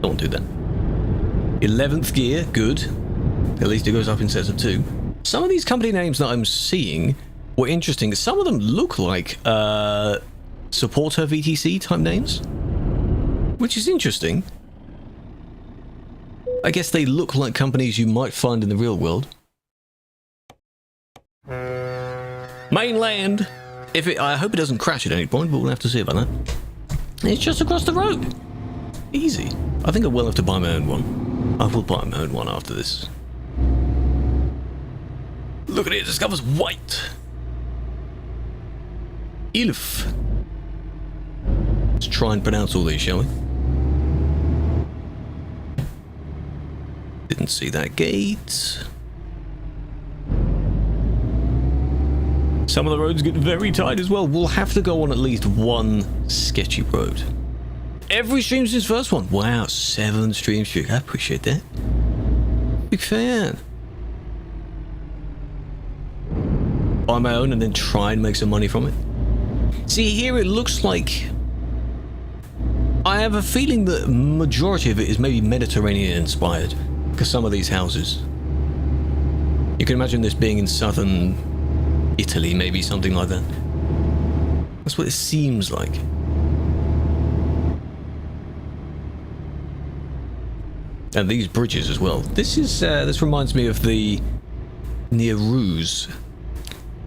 Don't do that. 11th gear, good. At least it goes up in sets of 2. Some of these company names that I'm seeing were interesting. Some of them look like supporter VTC type names, which is interesting. I guess they look like companies you might find in the real world. Mainland. I hope it doesn't crash at any point, but we'll have to see about that. It's just across the road. Easy. I think I will have to buy my own one. I will buy my own one after this. Look at it, it discovers white. Ilf. Let's try and pronounce all these, shall we? Didn't see that gate. Some of the roads get very tight as well. We'll have to go on at least one sketchy road. Every stream since first one. Wow, 7 stream streak. I appreciate that. Big fan. Buy my own and then try and make some money from it. See, here it looks like... I have a feeling that majority of it is maybe Mediterranean inspired. Because some of these houses. You can imagine this being in southern Italy, maybe something like that. That's what it seems like. And these bridges as well. This is this reminds me of the near Rouge.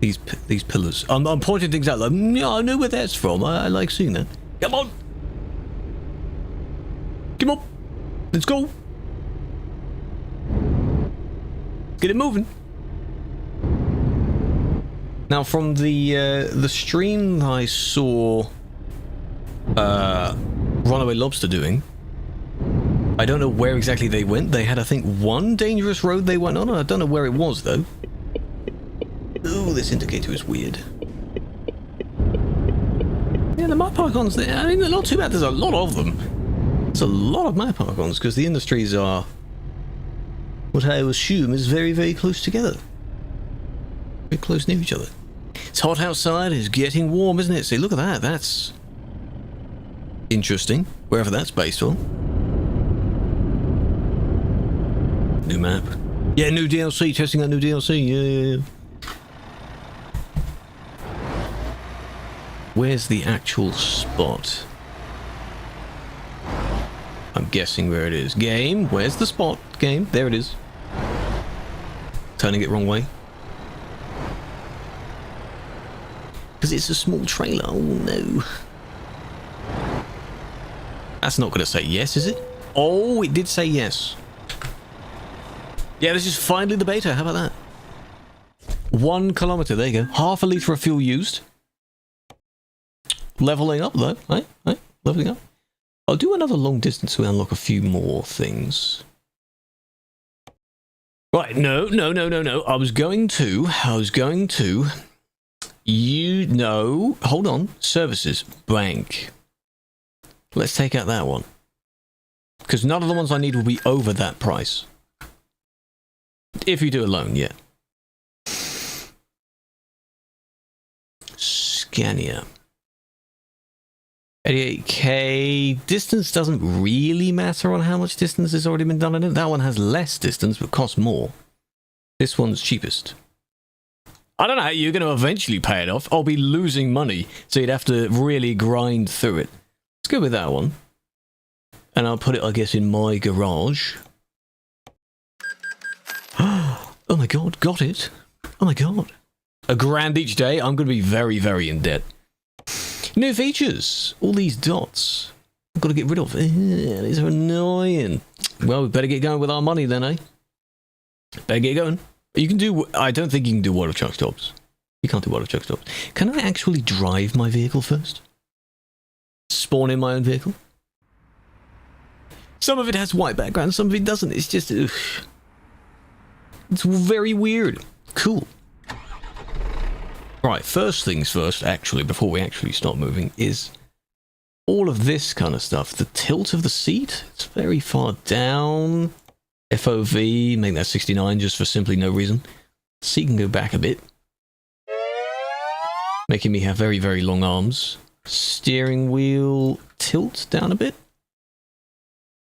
These pillars. I'm pointing things out like, yeah, I know where that's from. I like seeing that. Come on. Come on. Let's go. Get it moving. Now, from the stream I saw Runaway Lobster doing, I don't know where exactly they went. They had, I think, one dangerous road they went on. I don't know where it was, though. Ooh, this indicator is weird. Yeah, the map icons, I mean, they're not too bad. There's a lot of them. There's a lot of map icons, because the industries are, what I assume is very, very close together. Very close near each other. It's hot outside, it's getting warm, isn't it? See, look at that. That's interesting, wherever that's based on. New map. Yeah, new DLC, testing out new DLC, yeah. Where's the actual spot? I'm guessing where it is. Game, where's the spot? Game, there it is. Turning it wrong way. Because it's a small trailer, oh no. That's not going to say yes, is it? Oh, it did say yes. Yeah, this is finally the beta, how about that? 1 kilometer, there you go. Half a litre of fuel used. Leveling up though, right? Leveling up. I'll do another long distance to unlock a few more things. Right, no. I was going to. You know, hold on. Services, bank. Let's take out that one. Because none of the ones I need will be over that price. If you do a loan, yeah. Scania. 88k. Distance doesn't really matter on how much distance has already been done in it. That one has less distance but costs more. This one's cheapest. I don't know how you're going to eventually pay it off. I'll be losing money, so you'd have to really grind through it. Let's go with that one. And I'll put it, I guess, in my garage. Oh my god, got it. Oh my god. £1,000 each day. I'm going to be very, very in debt. New features. All these dots. I've got to get rid of. These are annoying. Well, we better get going with our money then, eh? Better get going. You can do... I don't think you can do water truck stops. You can't do water truck stops. Can I actually drive my vehicle first? Spawn in my own vehicle? Some of it has white background, some of it doesn't. It's just... Ugh. It's very weird. Cool. Right, first things first, actually, before we actually start moving, is all of this kind of stuff. The tilt of the seat, it's very far down. FOV, make that 69 just for simply no reason. Seat can go back a bit. Making me have very, very long arms. Steering wheel tilt down a bit.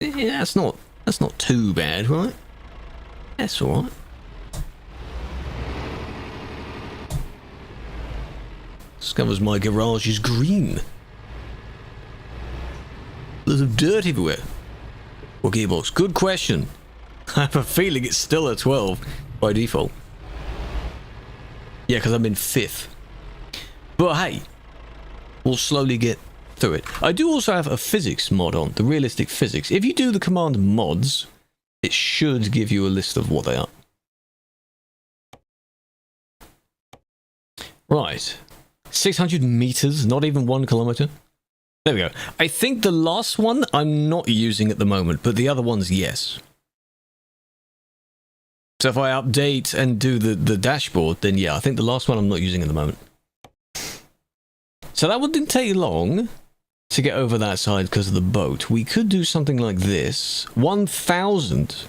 Yeah, Yeah, that's not too bad, right? That's all right. Discovers my garage is green. There's of dirt everywhere. What gearbox? Good question. I have a feeling it's still a 12 by default. Yeah, because I'm in 5th. But hey, we'll slowly get through it. I do also have a physics mod on, the realistic physics. If you do the command mods, it should give you a list of what they are. Right. 600 meters, not even 1 kilometer. There we go. I think the last one I'm not using at the moment, but the other ones, yes. So if I update and do the dashboard, then yeah, I think the last one I'm not using at the moment. So that one didn't take long to get over that side because of the boat. We could do something like this. 1,000.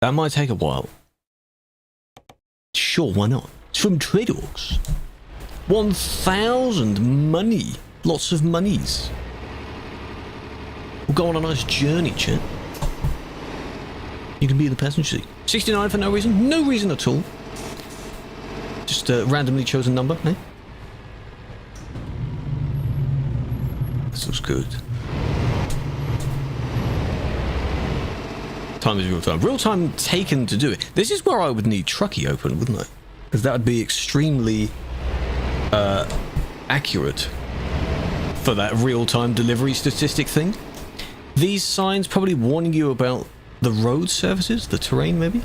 That might take a while. Sure, why not? It's from Krewlex. 1,000 money. Lots of monies. We'll go on a nice journey, chat. You can be in the passenger seat. 69 for no reason? No reason at all. Just a randomly chosen number, eh? This looks good. Time is real time. Real time taken to do it. This is where I would need Truckee open, wouldn't I? Because that would be extremely accurate for that real-time delivery statistic thing. These signs probably warning you about the road surfaces, the terrain maybe?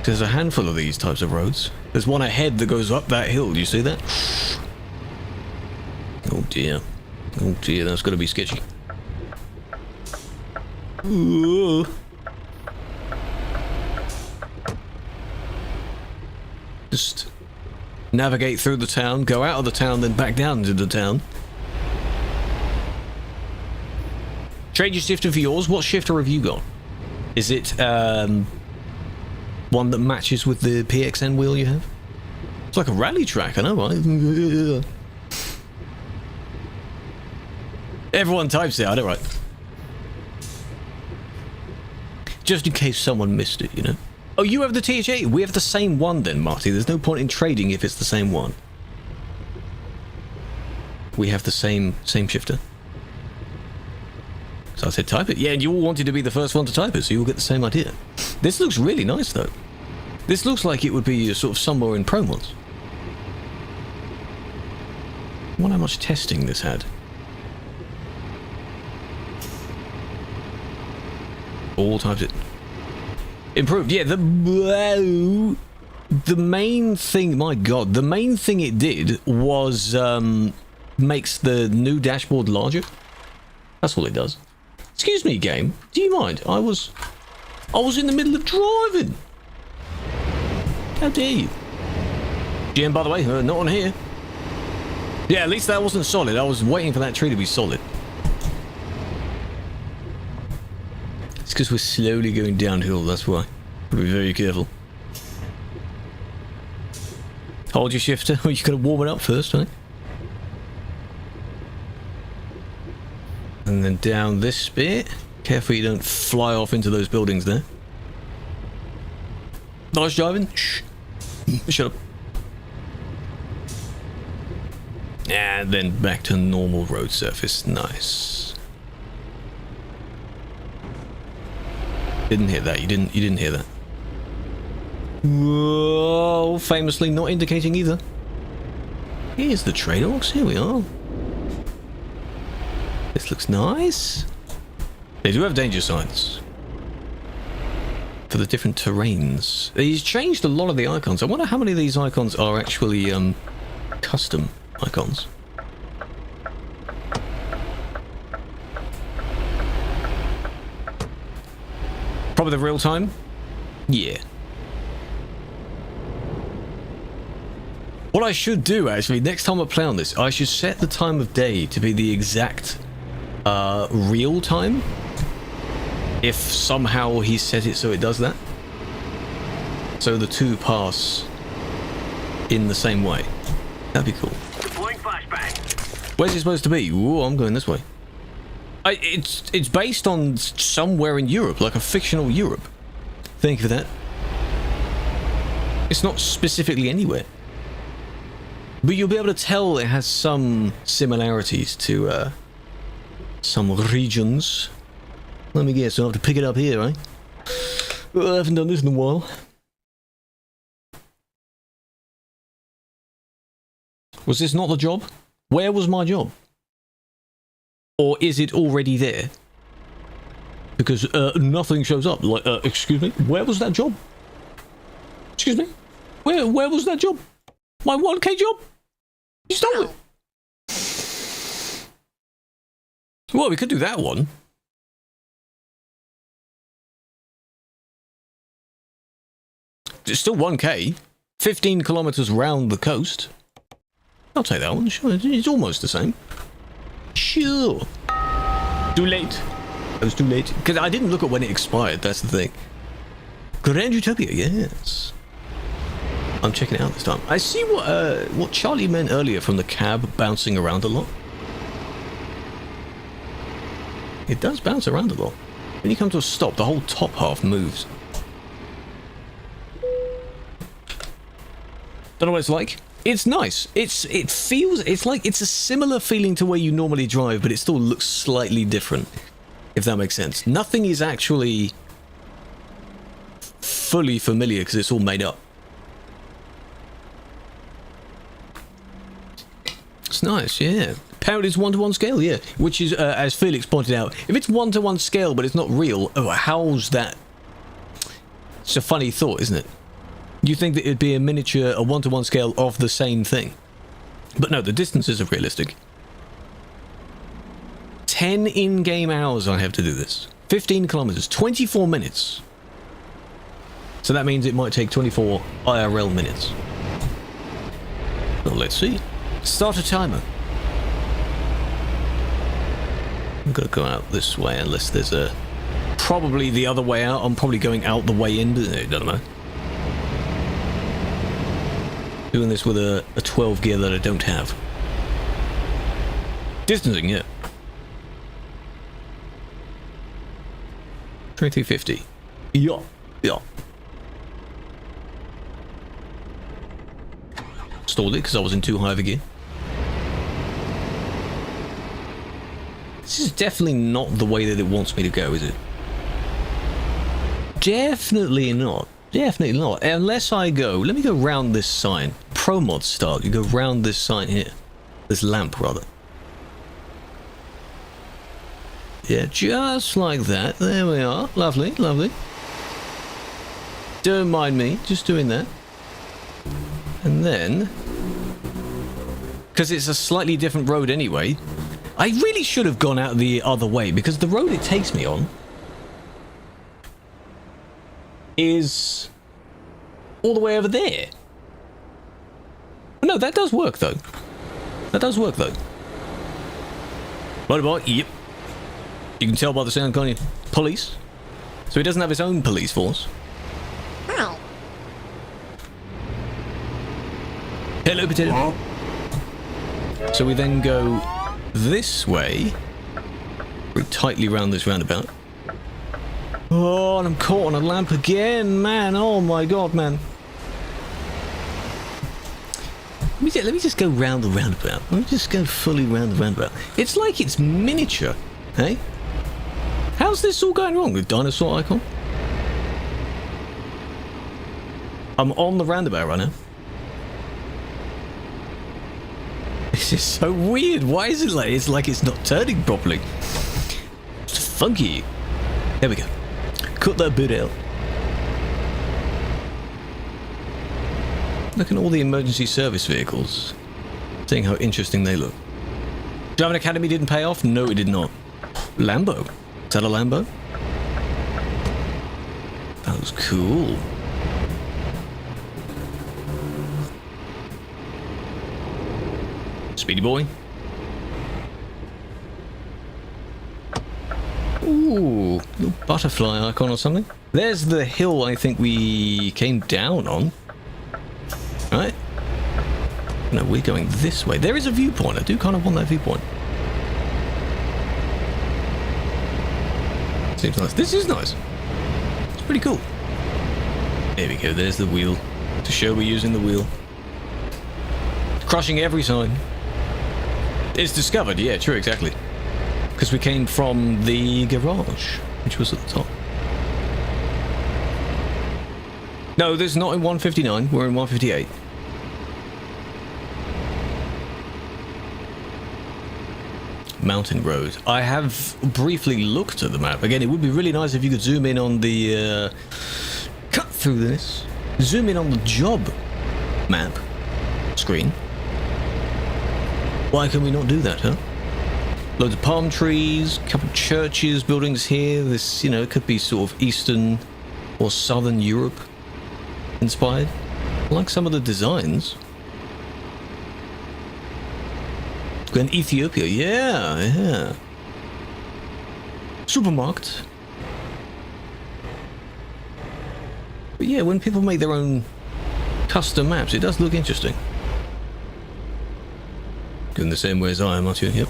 There's a handful of these types of roads. There's one ahead that goes up that hill, do you see that? Oh dear. Oh dear, that's gonna be sketchy. Ooh. Just navigate through the town, go out of the town, then back down into the town. Trade your shifter for yours. What shifter have you got? Is it one that matches with the PXN wheel you have? It's like a rally track, I know, right? Everyone types it, I know, right? Just in case someone missed it, you know? Oh, you have the TH8. We have the same one then, Marty. There's no point in trading if it's the same one. We have the same shifter. So I said type it. Yeah, and you all wanted to be the first one to type it, so you'll get the same idea. This looks really nice, though. This looks like it would be sort of somewhere in Pro Mods. I wonder how much testing this had. All types it. Improved, yeah, the main thing, my god, the main thing it did was makes the new dashboard larger. That's all it does. Excuse me, game, do you mind? I was in the middle of driving. How dare you? GM, by the way, not on here. Yeah, at least that wasn't solid. I was waiting for that tree to be solid. It's because we're slowly going downhill, that's why. Be very careful. Hold your shifter. You gotta warm it up first, right? And then down this bit. Careful you don't fly off into those buildings there. Nice driving. Shh. Shut up. And then back to normal road surface. Nice. Didn't hear that. You didn't hear that. Whoa, famously not indicating either. Here's the trade-offs. Here we are. This looks nice. They do have danger signs for the different terrains. He's changed a lot of the icons. I wonder how many of these icons are actually custom icons. Probably the real time? Yeah. What I should do, actually, next time I play on this, I should set the time of day to be the exact real time. If somehow he set it so it does that. So the two pass in the same way. That'd be cool. Deploying flashbang. Where's it supposed to be? Ooh, I'm going this way. It's based on somewhere in Europe, like a fictional Europe. Thank you for that. It's not specifically anywhere. But you'll be able to tell it has some similarities to some regions. Let me guess, I'll have to pick it up here, eh? Well, I haven't done this in a while. Was this not the job? Where was my job? Or is it already there? Because nothing shows up. Like, excuse me, where was that job? Excuse me, where was that job? My 1K job? You stole it. Well, we could do that one. It's still 1K. 15 kilometers round the coast. I'll take that one, sure. It's almost the same. Sure. Too late. It was too late. Because I didn't look at when it expired, that's the thing. Grand Utopia, yes. I'm checking it out this time. I see what Charlie meant earlier from the cab bouncing around a lot. It does bounce around a lot. When you come to a stop, the whole top half moves. Don't know what it's like. It's nice. It feels, it's like, it's a similar feeling to where you normally drive, but it still looks slightly different, if that makes sense. Nothing is actually fully familiar because it's all made up. It's nice, yeah. Apparently it's 1-to-1 scale, yeah. Which is, as Felix pointed out, if it's 1-to-1 scale but it's not real, oh, how's that? It's a funny thought, isn't it? You think that it'd be a miniature, a 1-to-1 scale of the same thing. But no, the distances are realistic. 10 in-game hours I have to do this. 15 kilometers, 24 minutes. So that means it might take 24 IRL minutes. Well, let's see. Start a timer. I'm gonna go out this way unless there's a... Probably the other way out. I'm probably going out the way in, but I don't know. Doing this with a 12 gear that I don't have. Distancing, yeah. 2350. Yeah, yeah. Stalled it because I was in too high of a gear. This is definitely not the way that it wants me to go, is it? Definitely not. Definitely not. Unless I go... Let me go round this sign. Pro mod style. You go round this sign here. This lamp, rather. Yeah, just like that. There we are. Lovely, lovely. Don't mind me. Just doing that. And then... Because it's a slightly different road anyway. I really should have gone out the other way, because the road it takes me on is all the way over there. No, that does work though. That does work though. Motorbike, yep. You can tell by the sound, can't you? Police. So he doesn't have his own police force. Ow. Hello, potato. So we then go this way, very tightly round this roundabout. Oh, and I'm caught on a lamp again, man. Oh my god, man. Let me just go round the roundabout. Let me just go fully round the roundabout. It's like it's miniature, hey? How's this all going wrong with dinosaur icon? I'm on the roundabout right now. This is so weird. Why is it like it's not turning properly? It's funky. There we go. Cut that bit out. Look at all the emergency service vehicles. Seeing how interesting they look. Driving Academy didn't pay off? No, it did not. Lambo. Is that a Lambo? That was cool. Speedy boy. Ooh, little butterfly icon or something. There's the hill I think we came down on. Right? No, we're going this way. There is a viewpoint. I do kind of want that viewpoint. Seems nice. This is nice. It's pretty cool. There we go. There's the wheel. To show we're using the wheel. Crushing every sign. It's discovered. Yeah, true, exactly. Because we came from the garage, which was at the top. No, this is not in 159. We're in 158. Mountain Road. I have briefly looked at the map. Again, it would be really nice if you could zoom in on the... cut through this. Zoom in on the job map screen. Why can we not do that, huh? Loads of palm trees, a couple of churches, buildings here. This, you know, it could be sort of Eastern or Southern Europe inspired. I like some of the designs. And Ethiopia, yeah. Supermarket. But yeah, when people make their own custom maps, it does look interesting. Going the same way as I am, aren't you? Yep.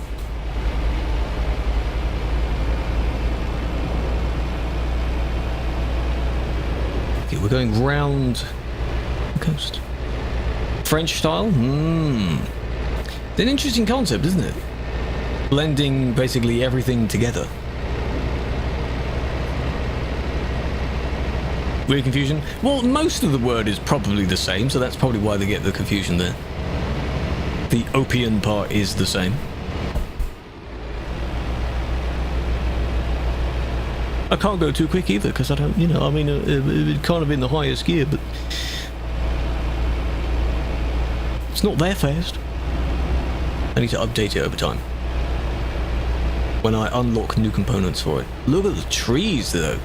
Okay, we're going round the coast. French style? It's an interesting concept, isn't it? Blending basically everything together. Weird confusion? Well, most of the word is probably the same, so that's probably why they get the confusion there. The Opian part is the same. I can't go too quick either, because I don't, you know, I mean, it's kind of in the highest gear, but it's not that fast. I need to update it over time. When I unlock new components for it. Look at the trees, though.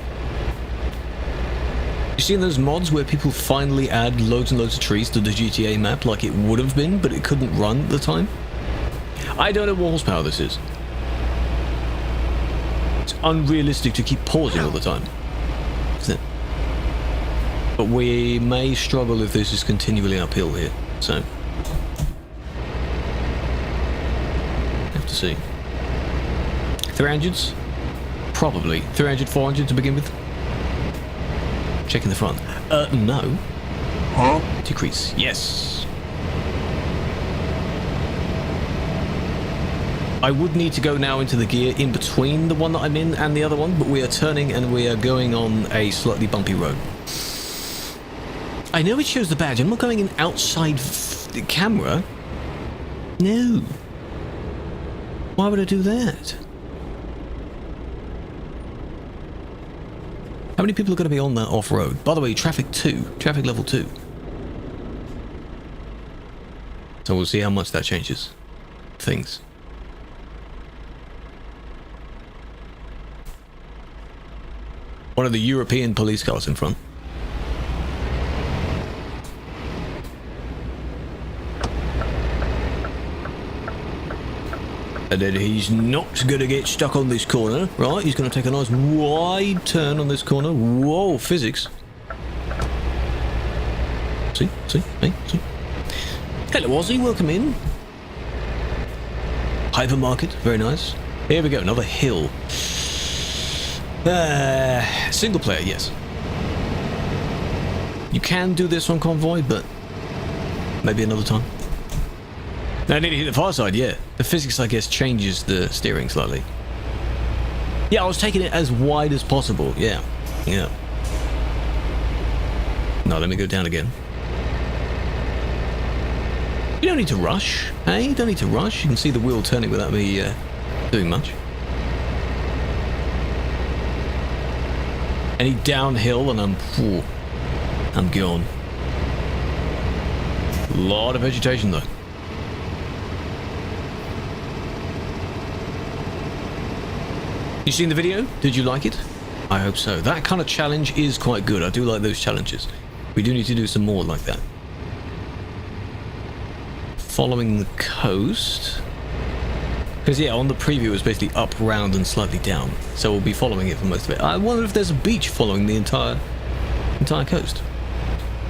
You seen those mods where people finally add loads and loads of trees to the GTA map like it would have been, but it couldn't run at the time? I don't know what horsepower this is. It's unrealistic to keep pausing all the time, isn't it? But we may struggle if this is continually uphill here, so... have to see. 300s? Probably. 300, 400 to begin with? Checking the front. No. Huh? Decrease. Yes. I would need to go now into the gear in between the one that I'm in and the other one, but we are turning and we are going on a slightly bumpy road. I know it shows the badge. I'm not going in outside the camera. No. Why would I do that? How many people are going to be on that off-road? By the way, traffic level 2. So we'll see how much that changes things. One of the European police cars in front. And then he's not going to get stuck on this corner, right? He's going to take a nice wide turn on this corner. Whoa, physics. See? Hello, Aussie, welcome in. Hypermarket, very nice. Here we go, another hill. Single player, yes. You can do this on Convoy, but maybe another time. No, I need to hit the far side, yeah. The physics, I guess, changes the steering slightly. Yeah, I was taking it as wide as possible, yeah. No, let me go down again. You don't need to rush, hey? You don't need to rush. You can see the wheel turning without me doing much. Any downhill and I'm gone. A lot of vegetation, though. You seen the video? Did you like it? I hope so. That kind of challenge is quite good. I do like those challenges. We do need to do some more like that. Following the coast. Because yeah, on the preview it was basically up, round and slightly down. So we'll be following it for most of it. I wonder if there's a beach following the entire coast.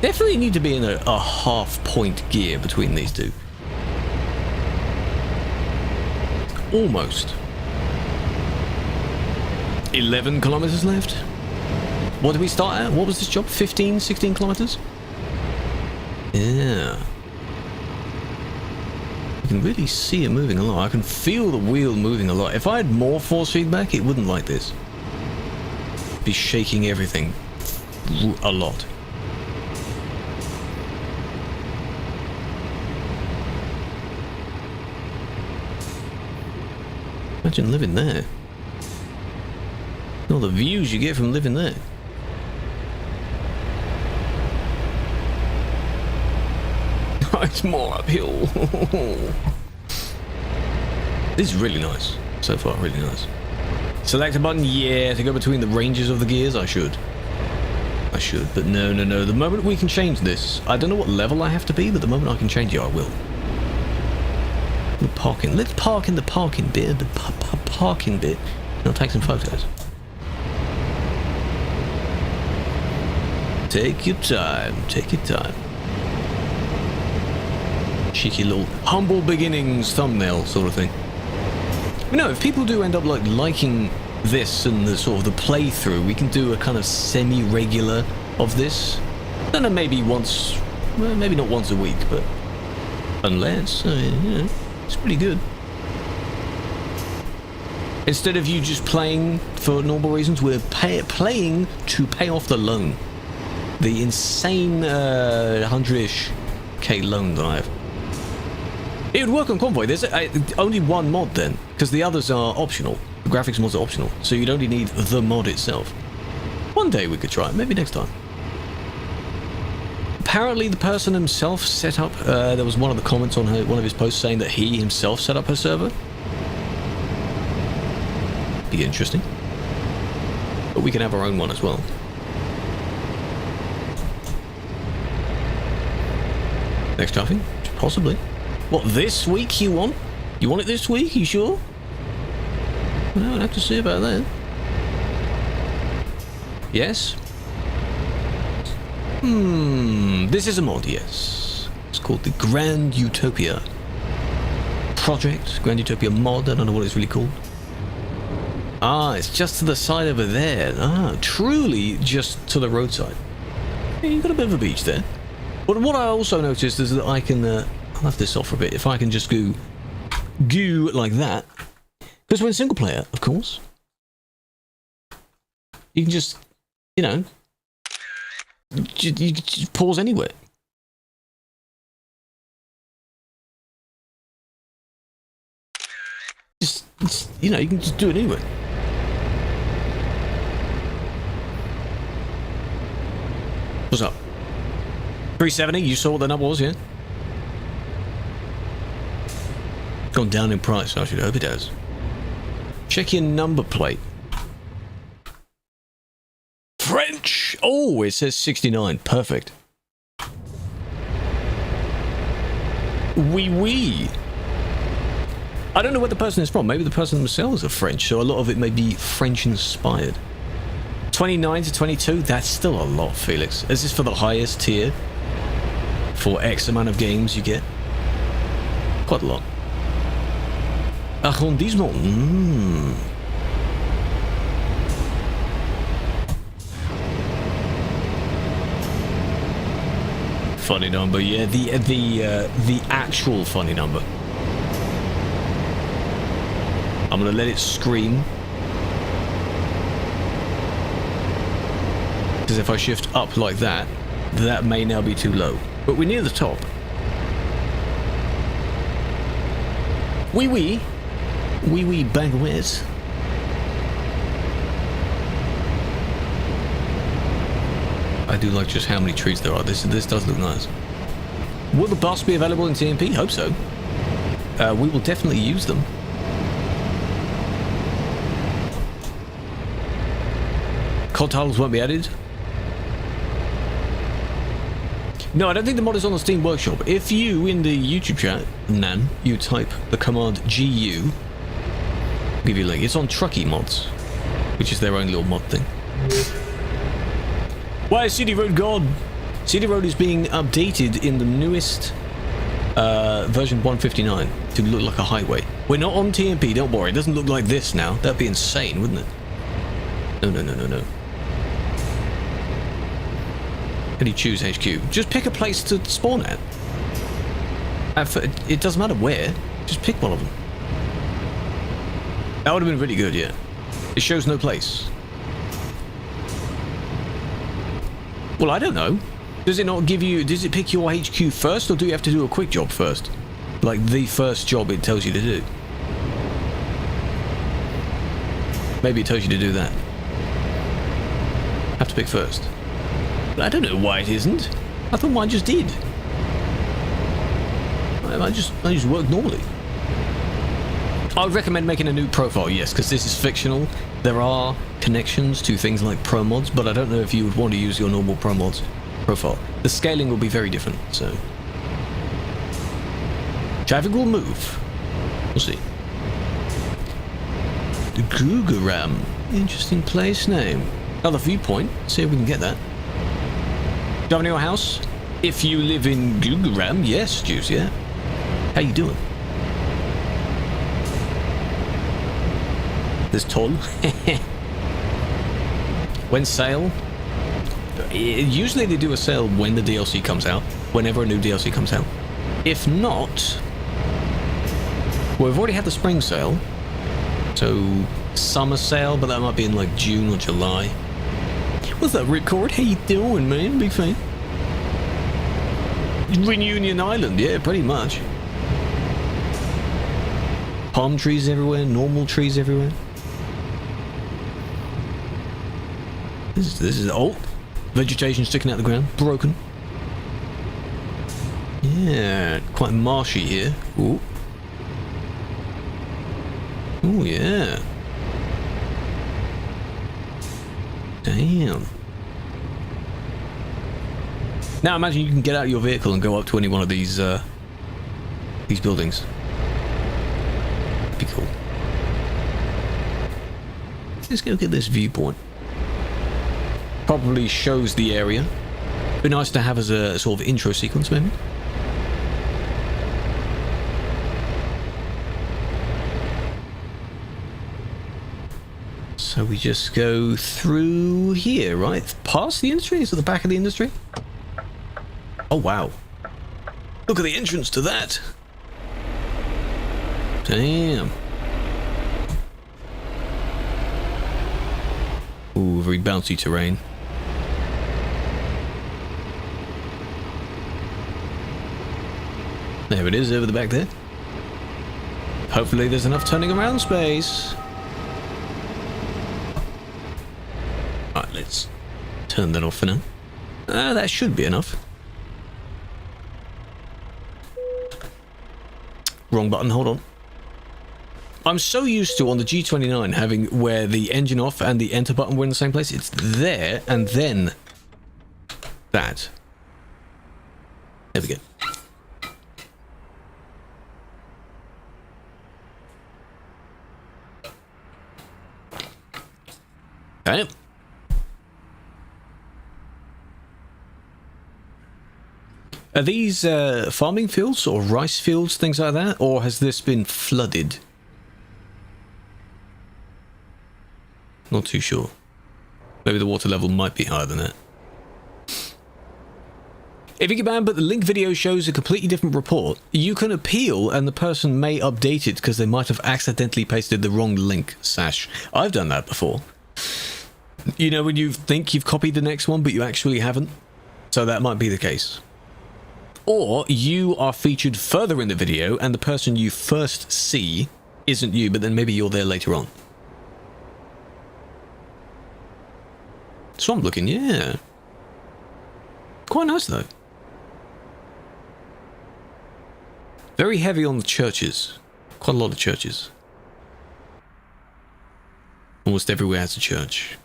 Definitely need to be in a half-point gear between these two. Almost. 11 kilometers left. What did we start at? What was this job? 15, 16 kilometers? Yeah. I can really see it moving a lot. I can feel the wheel moving a lot. If I had more force feedback, it wouldn't like this. It'd be shaking everything a lot. Imagine living there. All the views you get from living there. It's more uphill. This is really nice. So far, really nice. Select a button, yeah, to go between the ranges of the gears. I should, but no. The moment we can change this, I don't know what level I have to be, but the moment I can change it, I will. The parking. Let's park in the parking bit, the parking bit, and I'll take some photos. Take your time. Take your time. Cheeky little humble beginnings thumbnail sort of thing. But no, if people do end up liking this and the sort of the playthrough, we can do a kind of semi-regular of this. I don't know, maybe once, well, maybe not once a week, but unless, you know, it's pretty good. Instead of you just playing for normal reasons, we're playing to pay off the loan. The insane 100-ish K loan that I have. It would work on Convoy. There's only one mod then, because the others are optional. The graphics mods are optional, so you'd only need the mod itself. One day we could try it, maybe next time. Apparently the person himself set up, there was one of the comments on one of his posts saying that he himself set up her server. Be interesting. But we can have our own one as well. Next traffic? Possibly. What, this week you want? You want it this week? You sure? Well, I'd have to see about that. Yes? This is a mod, yes. It's called the Grand Utopia project. Grand Utopia mod, I don't know what it's really called. Ah, it's just to the side over there. Ah, truly just to the roadside. Yeah, you've got a bit of a beach there. But what I also noticed is that I can... I'll have this off for a bit. If I can just go like that. Because when single player, of course, you can just, you know, you can just pause anywhere. Just, you know, you can just do it anywhere. What's up? 370, you saw what the number was, yeah? Gone down in price, I should hope it has. Check your number plate. French! Oh, it says 69. Perfect. Oui. I don't know where the person is from. Maybe the person themselves are French, so a lot of it may be French-inspired. 29 to 22, that's still a lot, Felix. Is this for the highest tier? For X amount of games you get? Quite a lot. Arrondissement. Funny number, yeah. The actual funny number. I'm gonna let it scream. Because if I shift up like that, that may now be too low. But we're near the top. Oui, baguette. I do like just how many trees there are. This does look nice. Will the bus be available in TMP? Hope so. We will definitely use them. COD titles won't be added. No, I don't think the mod is on the Steam Workshop. If you, in the YouTube chat, Nan, you type the command GU, I'll give you a link. It's on Truckee Mods, which is their own little mod thing. Why is City Road gone? City Road is being updated in the newest version 159 to look like a highway. We're not on TMP, don't worry. It doesn't look like this now. That'd be insane, wouldn't it? No. How do you choose HQ? Just pick a place to spawn at. It doesn't matter where. Just pick one of them. That would have been really good, yeah. It shows no place. Well, I don't know. Does it not give you... Does it pick your HQ first, or do you have to do a quick job first? Like, the first job it tells you to do. Maybe it tells you to do that. Have to pick first. But I don't know why it isn't. I thought mine just did. I just worked normally. I would recommend making a new profile, yes, because this is fictional. There are connections to things like pro mods, but I don't know if you would want to use your normal pro mods profile. The scaling will be very different, so... Traffic will move. We'll see. The Gugaram. Interesting place name. Another viewpoint. See if we can get that. Do you have your house? If you live in Gugaram, yes, Juice, yeah. How you doing? There's Toll. When sale? Usually they do a sale when the DLC comes out. Whenever a new DLC comes out. If not... Well, we've already had the spring sale. So, summer sale, but that might be in like June or July. What's up, Ripcord? How you doing, man? Big fan. Reunion Island, yeah, pretty much. Palm trees everywhere, normal trees everywhere. This is oh, vegetation sticking out the ground, broken. Yeah, quite marshy here. Ooh. Oh yeah. Damn. Now imagine you can get out of your vehicle and go up to any one of these buildings. That'd be cool. Let's go get this viewpoint. Probably shows the area. Be nice to have as a sort of intro sequence, maybe. So we just go through here, right? Past the industry? Is it the back of the industry? Oh, wow. Look at the entrance to that. Damn. Ooh, very bouncy terrain. There it is, over the back there. Hopefully there's enough turning around space. Alright, let's turn that off for now. That should be enough. Wrong button, hold on. I'm so used to on the G29 having where the engine off and the enter button were in the same place. It's there and then that. There we go. Okay. Are these farming fields or rice fields, things like that? Or has this been flooded? Not too sure. Maybe the water level might be higher than that. If you can ban, but the link video shows a completely different report, you can appeal and the person may update it because they might have accidentally pasted the wrong link, Sash. I've done that before. You know when you think you've copied the next one, but you actually haven't? So that might be the case. Or you are featured further in the video and the person you first see isn't you, but then maybe you're there later on. Swamp looking, yeah. Quite nice though. Very heavy on the churches. Quite a lot of churches. Almost everywhere has a church.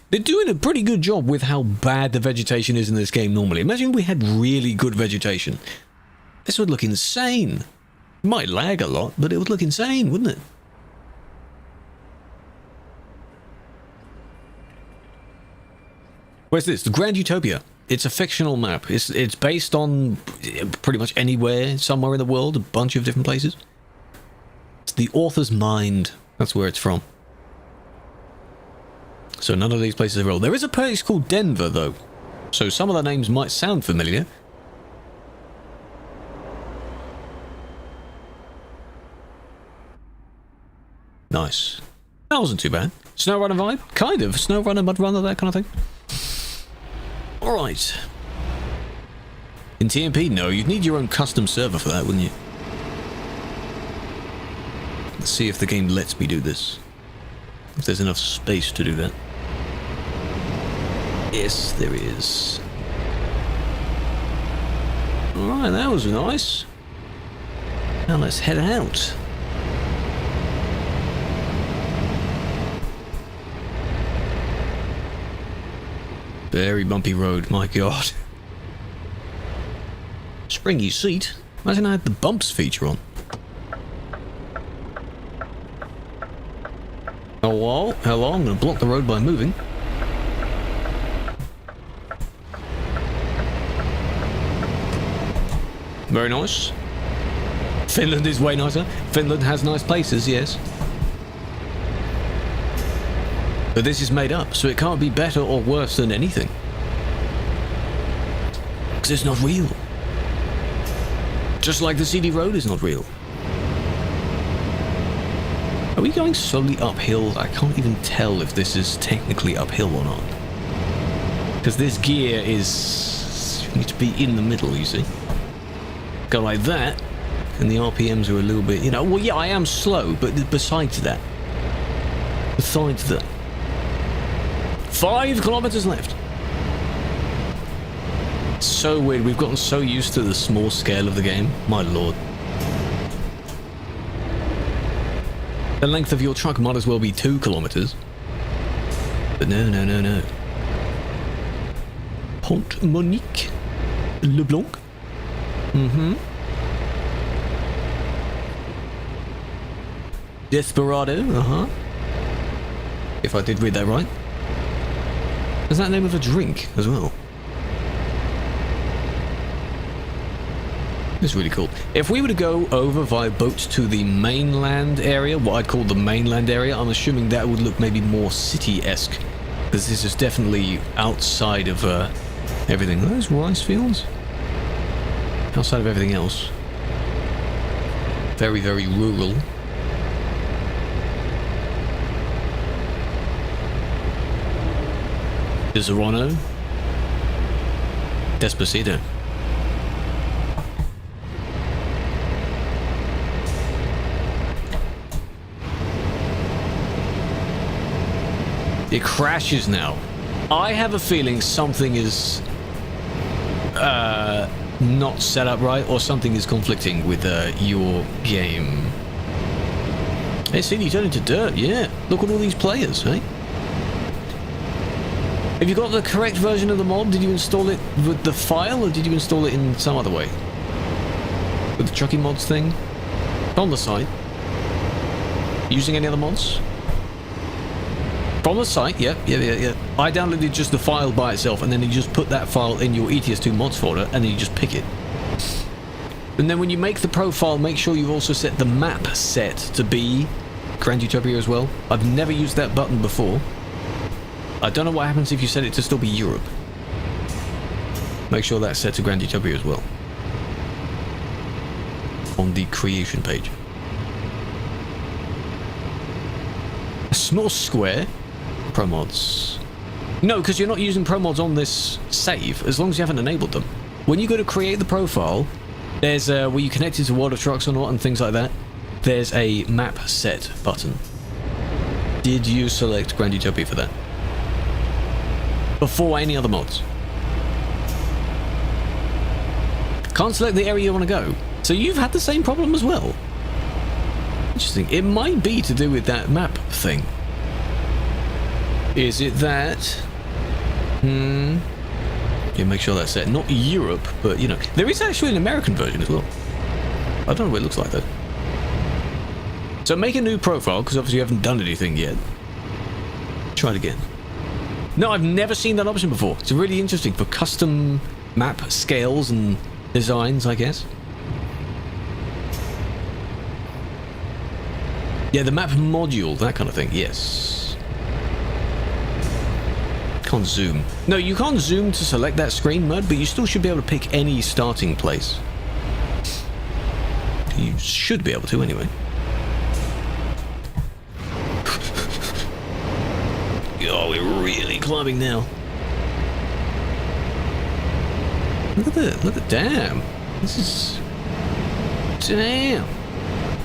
They're doing a pretty good job with how bad the vegetation is in this game normally. Imagine we had really good vegetation. This would look insane. It might lag a lot, but it would look insane, wouldn't it? Where's this? The Grand Utopia. It's a fictional map. It's based on pretty much anywhere, somewhere in the world, a bunch of different places. the author's mind. That's where it's from. So none of these places are real. There is a place called Denver, though. So some of the names might sound familiar. Nice. That wasn't too bad. SnowRunner vibe? Kind of. SnowRunner, Mudrunner, that kind of thing. Alright. In TMP, no. You'd need your own custom server for that, wouldn't you? Let's see if the game lets me do this. If there's enough space to do that. Yes, there is. Alright, that was nice. Now let's head out. Very bumpy road, my god. Springy seat. Imagine I had the bumps feature on. Oh, whoa. Hello, I'm going to block the road by moving. Very nice. Finland is way nicer. Finland has nice places, yes. But this is made up, so it can't be better or worse than anything. Because it's not real. Just like the CD road is not real. Are we going slowly uphill? I can't even tell if this is technically uphill or not. Because this gear is... you need to be in the middle, you see. Go like that, and the RPMs are a little bit, you know... well, yeah, I am slow, but besides that... 5 kilometers left. So weird, we've gotten so used to the small scale of the game. My lord. The length of your truck might as well be 2 kilometers. But no, no, no, no. Pont Monique Leblanc. Desperado, If I did read that right. Is that the name of a drink as well? It's really cool. If we were to go over via boat to the mainland area, what I'd call the mainland area, I'm assuming that would look maybe more city-esque. Because this is definitely outside of everything. Are those rice fields? Outside of everything else. Very, very rural. Deserano. Despacito. It crashes now. I have a feeling something is not set up right, or something is conflicting with your game. Hey, see, you turn into dirt, yeah. Look at all these players, eh? Have you got the correct version of the mod? Did you install it with the file, or did you install it in some other way? With the Chucky mods thing? On the site. Using any other mods? From the site, yeah. I downloaded just the file by itself, and then you just put that file in your ETS2 mods folder, and then you just pick it. And then when you make the profile, make sure you've also set the map set to be Grand Utopia as well. I've never used that button before. I don't know what happens if you set it to still be Europe. Make sure that's set to Grand Utopia as well. On the creation page. A small square. Pro mods. No, because you're not using pro mods on this save, as long as you haven't enabled them. When you go to create the profile, there's where you connect it to World of Trucks or not and things like that. There's a map set button. Did you select Grand Utopia for that? Before any other mods? Can't select the area you want to go. So you've had the same problem as well. Interesting. It might be to do with that map thing. Is it that? Yeah, make sure that's set. Not Europe, but you know. There is actually an American version as well. I don't know what it looks like though. So make a new profile, because obviously you haven't done anything yet. Try it again. No, I've never seen that option before. It's really interesting for custom map scales and designs, I guess. Yeah, the map module, that kind of thing, yes. Can't zoom. No, you can't zoom to select that screen mode, but you still should be able to pick any starting place. You should be able to, anyway. Oh, we're really climbing now. Look at the damn. This is... Damn.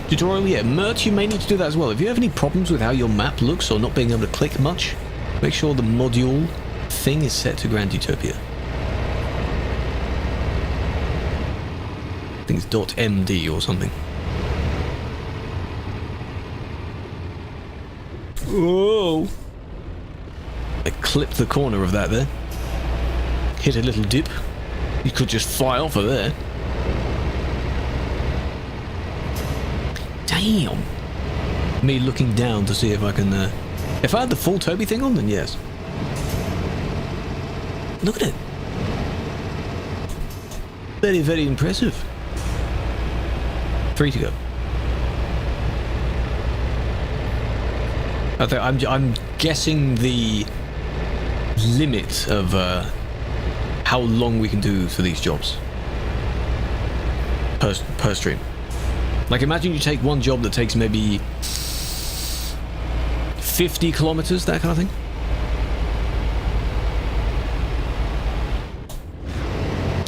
Tutorial, yeah. Mert, you may need to do that as well. If you have any problems with how your map looks or not being able to click much, make sure the module thing is set to Grand Utopia. I think it's .md or something. Whoa! I clipped the corner of that there. Hit a little dip. You could just fly off of there. Damn! Me looking down to see if I can... if I had the full Toby thing on, then yes. Look at it. Very, very impressive. 3 to go. I'm guessing the limit of how long we can do for these jobs per stream. Like, imagine you take one job that takes maybe 50 kilometers, that kind of thing.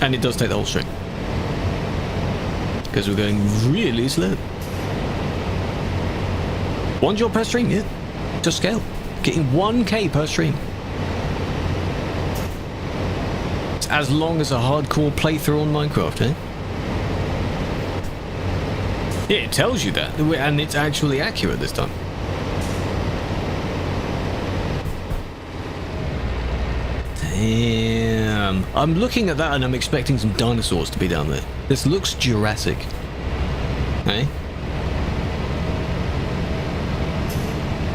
And it does take the whole stream. Because we're going really slow. One job per stream, yeah. To scale. Getting 1k per stream. It's as long as a hardcore playthrough on Minecraft, eh? Yeah, it tells you that. And it's actually accurate this time. Damn. I'm looking at that and I'm expecting some dinosaurs to be down there. This looks Jurassic. Eh?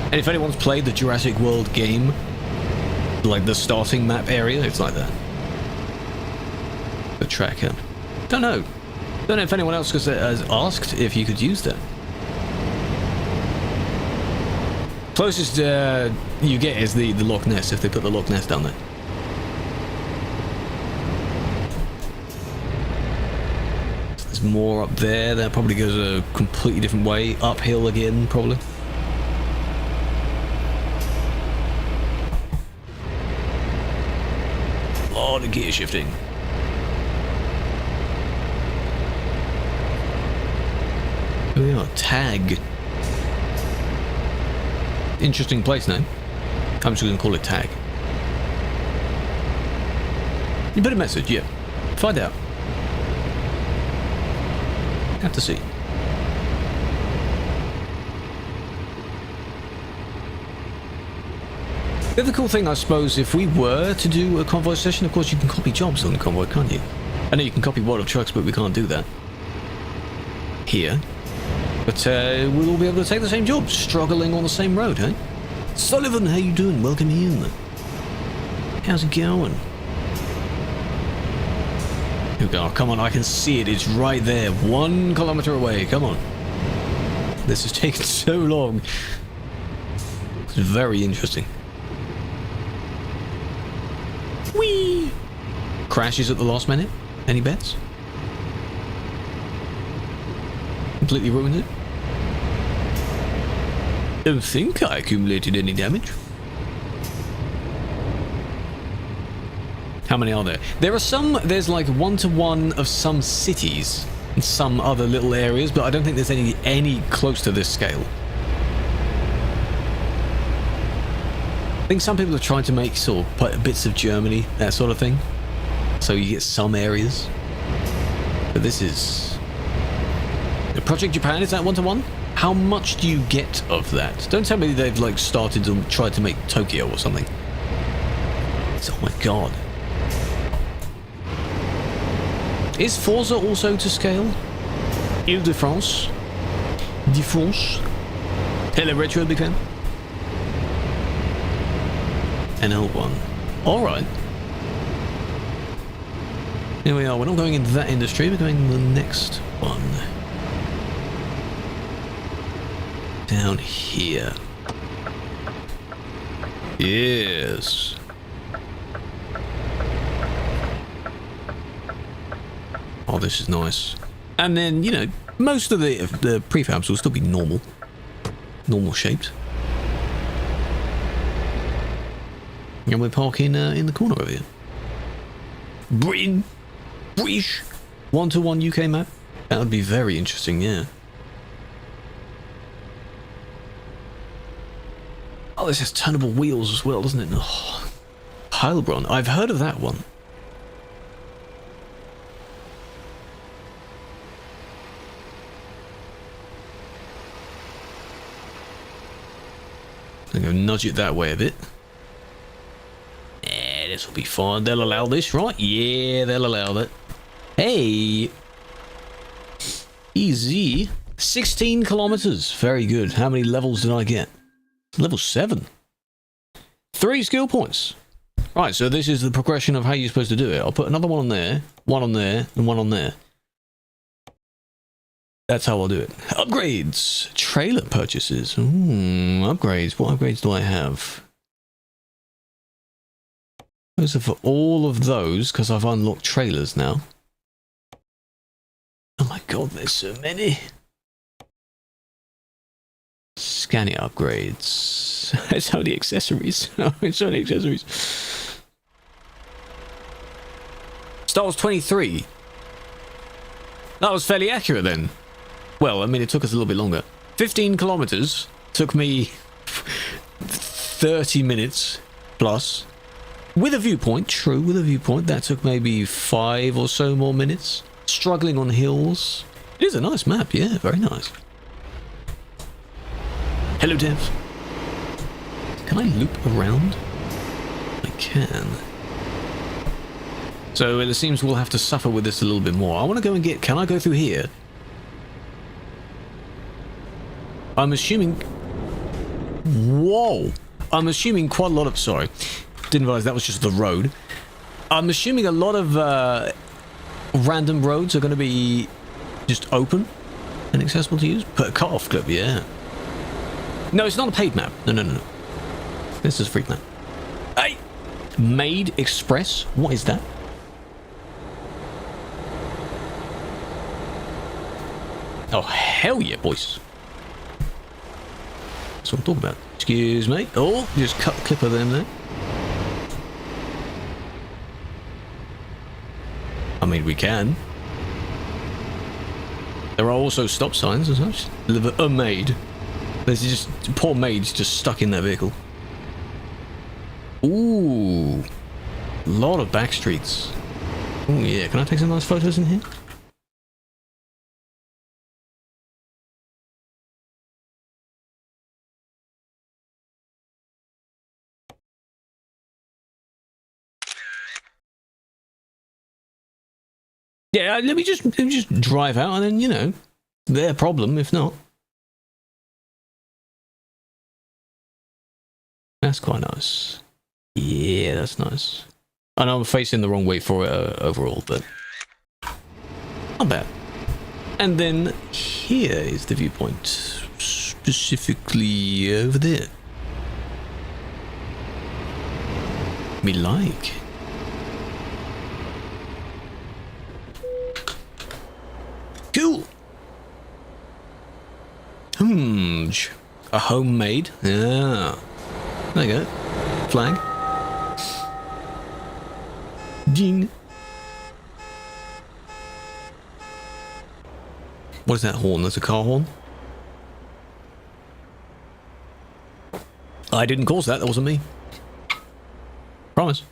And if anyone's played the Jurassic World game, like the starting map area, it's like that. The tracker. Don't know. Don't know if anyone else has asked if you could use that. Closest you get is the Loch Ness, if they put the Loch Ness down there. There's more up there. That probably goes a completely different way. Uphill again, probably. Oh, the gear shifting. Here we are. Tag. Interesting place name. I'm just going to call it Tag. You put a message, yeah. Find out. Have to see. The other cool thing, I suppose, if we were to do a convoy session, of course you can copy jobs on the convoy, can't you? I know you can copy World of Trucks, but we can't do that here. But we'll all be able to take the same job, struggling on the same road, eh? Sullivan, how you doing? Welcome in. How's it going? Oh, come on, I can see it. It's right there, 1 kilometer away. Come on. This has taken so long. It's very interesting. Whee! Crashes at the last minute? Any bets? Completely ruined it? Don't think I accumulated any damage. How many are there? There are some, there's like 1-to-1 of some cities and some other little areas, but I don't think there's any close to this scale. I think some people are trying to make sort of bits of Germany, that sort of thing. So you get some areas. But this is... Project Japan, is that 1-to-1? How much do you get of that? Don't tell me they've like started to try to make Tokyo or something. Oh my god. Is Forza also to scale? Ile-de-France? De-France? Hello Retro, big fan? NL1. Alright. Here we are. We're not going into that industry, we're going to the next one. down here. Yes. Oh, this is nice. And then, you know, most of the prefabs will still be normal shaped. And we're parking in the corner over here. British 1-to-1 UK map. That would be very interesting, yeah. Oh, this has turnable wheels as well, doesn't it? Oh, Heilbronn. I've heard of that one. I'm going to nudge it that way a bit. Yeah, this will be fine. They'll allow this, right? Yeah, they'll allow that. Hey! Easy. 16 kilometers. Very good. How many levels did I get? Level 7. 3 skill points. Right, so this is the progression of how you're supposed to do it. I'll put another one on there, and one on there. That's how I'll do it. Upgrades. Trailer purchases. Upgrades. What upgrades do I have? Those are for all of those, because I've unlocked trailers now. Oh my god, there's so many. Scanning upgrades. It's only accessories. It's only accessories. Star Wars 23. That was fairly accurate then. Well, I mean, it took us a little bit longer. 15 kilometers took me 30 minutes plus. With a viewpoint, true, with a viewpoint, that took maybe 5 or so more minutes. Struggling on hills. It is a nice map, yeah, very nice. Hello, Dev. Can I loop around? I can. So it seems we'll have to suffer with this a little bit more. I want to go and get... Can I go through here? I'm assuming... Whoa! I'm assuming quite a lot of... Sorry. Didn't realize that was just the road. I'm assuming a lot of random roads are going to be just open and accessible to use. Put a cut-off clip, yeah. No, it's not a paid map. No. This is a free map. Hey! Made Express? What is that? Oh, hell yeah, boys. That's what I'm talking about. Excuse me. Oh, just cut the clip of them there. I mean, we can. There are also stop signs and such. A maid. There's just poor maids just stuck in that vehicle. Ooh, a lot of back streets. Oh yeah, can I take some nice photos in here? Yeah, let me just drive out and then, you know, their problem if not. That's quite nice. Yeah, that's nice. I know I'm facing the wrong way for it overall, but not bad. And then here is the viewpoint, specifically over there. Me like. Cool. A homemade. Yeah. There you go. Flag. Ding. What is that horn? That's a car horn? I didn't cause that. That wasn't me. Promise.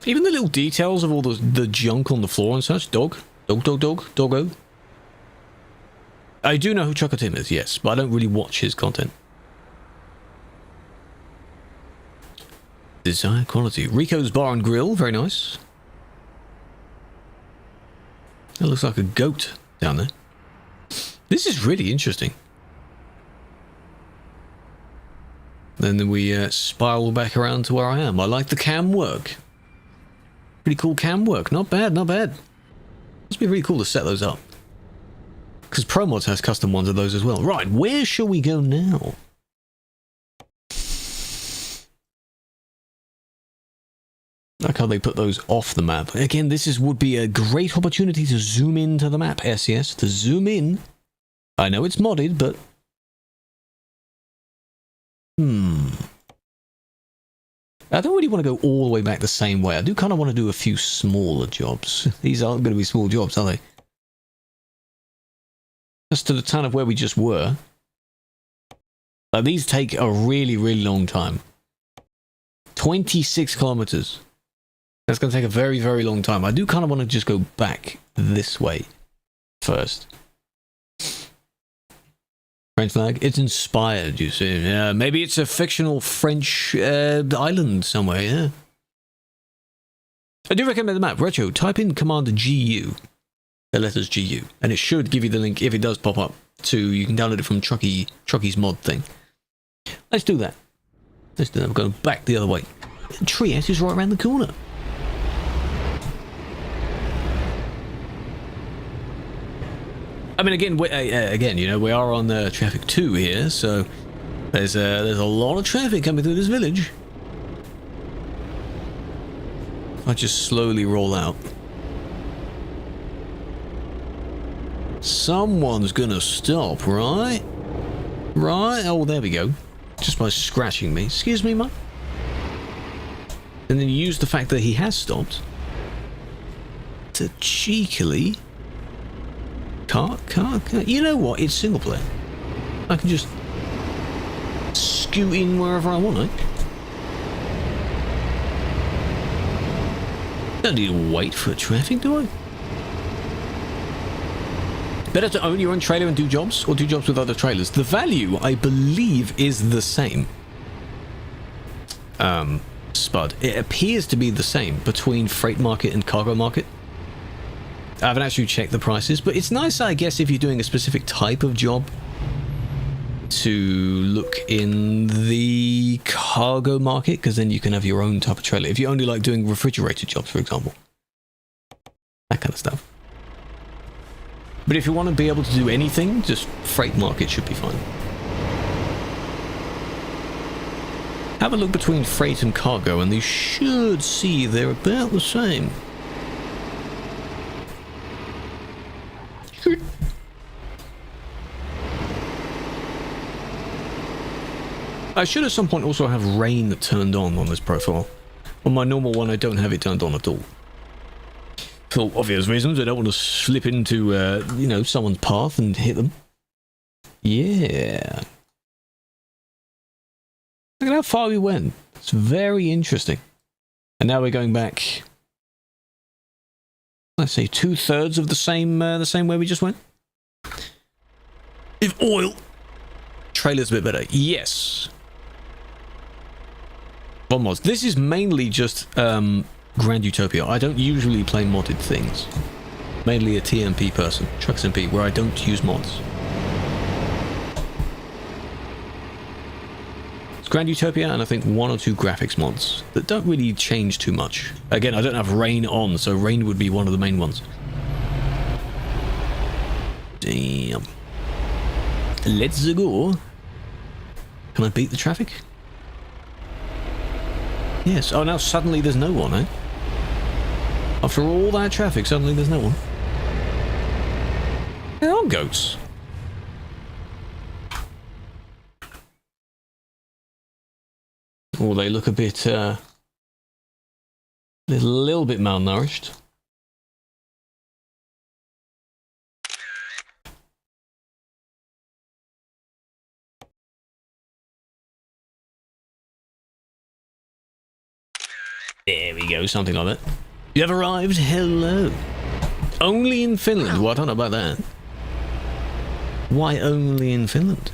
Even the little details of all the junk on the floor and such. Doggo. I do know who Choco Tim is, yes, but I don't really watch his content. Desire quality. Rico's Bar and Grill, very nice. That looks like a goat down there. This is really interesting. Then we spiral back around to where I am. I like the cam work. Pretty cool cam work. Not bad, not bad. Must be really cool to set those up. Because ProMods has custom ones of those as well. Right, where shall we go now? I like how they put those off the map. Again, this would be a great opportunity to zoom into the map, SES. To zoom in. I know it's modded, but... I don't really want to go all the way back the same way. I do kind of want to do a few smaller jobs. These aren't going to be small jobs, are they? Just to the town of where we just were. Like, these take a really, really long time. 26 kilometers. That's going to take a very, very long time. I do kind of want to just go back this way first. French flag? It's inspired, you see. Yeah, maybe it's a fictional French island somewhere, yeah. I do recommend the map. Retro, type in command GU. The letters GU. And it should give you the link, if it does pop up, to... You can download it from Trucky's mod thing. Let's do that. Let's do that. We're going back the other way. Trieste is right around the corner. I mean, again, you know, we are on traffic 2 here, so there's a lot of traffic coming through this village. I just slowly roll out. Someone's gonna stop, right? Right? Oh, there we go. Just by scratching me. Excuse me, mate. And then use the fact that he has stopped to cheekily... Car. You know what? It's single player. I can just scoot in wherever I want, eh? Don't need to wait for traffic, do I? Better to own your own trailer and do jobs, or do jobs with other trailers. The value, I believe, is the same. Spud. It appears to be the same between freight market and cargo market. I haven't actually checked the prices, but it's nice, I guess, if you're doing a specific type of job to look in the cargo market, because then you can have your own type of trailer. If you only like doing refrigerated jobs, for example. That kind of stuff. But if you want to be able to do anything, just freight market should be fine. Have a look between freight and cargo, and you should see they're about the same. I should at some point also have rain turned on this profile. On my normal one, I don't have it turned on at all. For obvious reasons, I don't want to slip into, you know, someone's path and hit them. Yeah. Look at how far we went. It's very interesting. And now we're going back, let's say 2/3 of the same way we just went. If oil. Trailer's a bit better. Yes. Mods. This is mainly just Grand Utopia. I don't usually play modded things. Mainly a TMP person, Trucks MP, where I don't use mods. It's Grand Utopia and I think 1 or 2 graphics mods that don't really change too much. Again, I don't have rain on, so rain would be one of the main ones. Damn. Let's go. Can I beat the traffic? Yes. Oh, now suddenly there's no one, eh? After all that traffic, suddenly there's no one. There are goats. Oh, they look a bit, little bit malnourished. There we go, something like that. You have arrived? Hello. Only in Finland? Well, I don't know about that. Why only in Finland?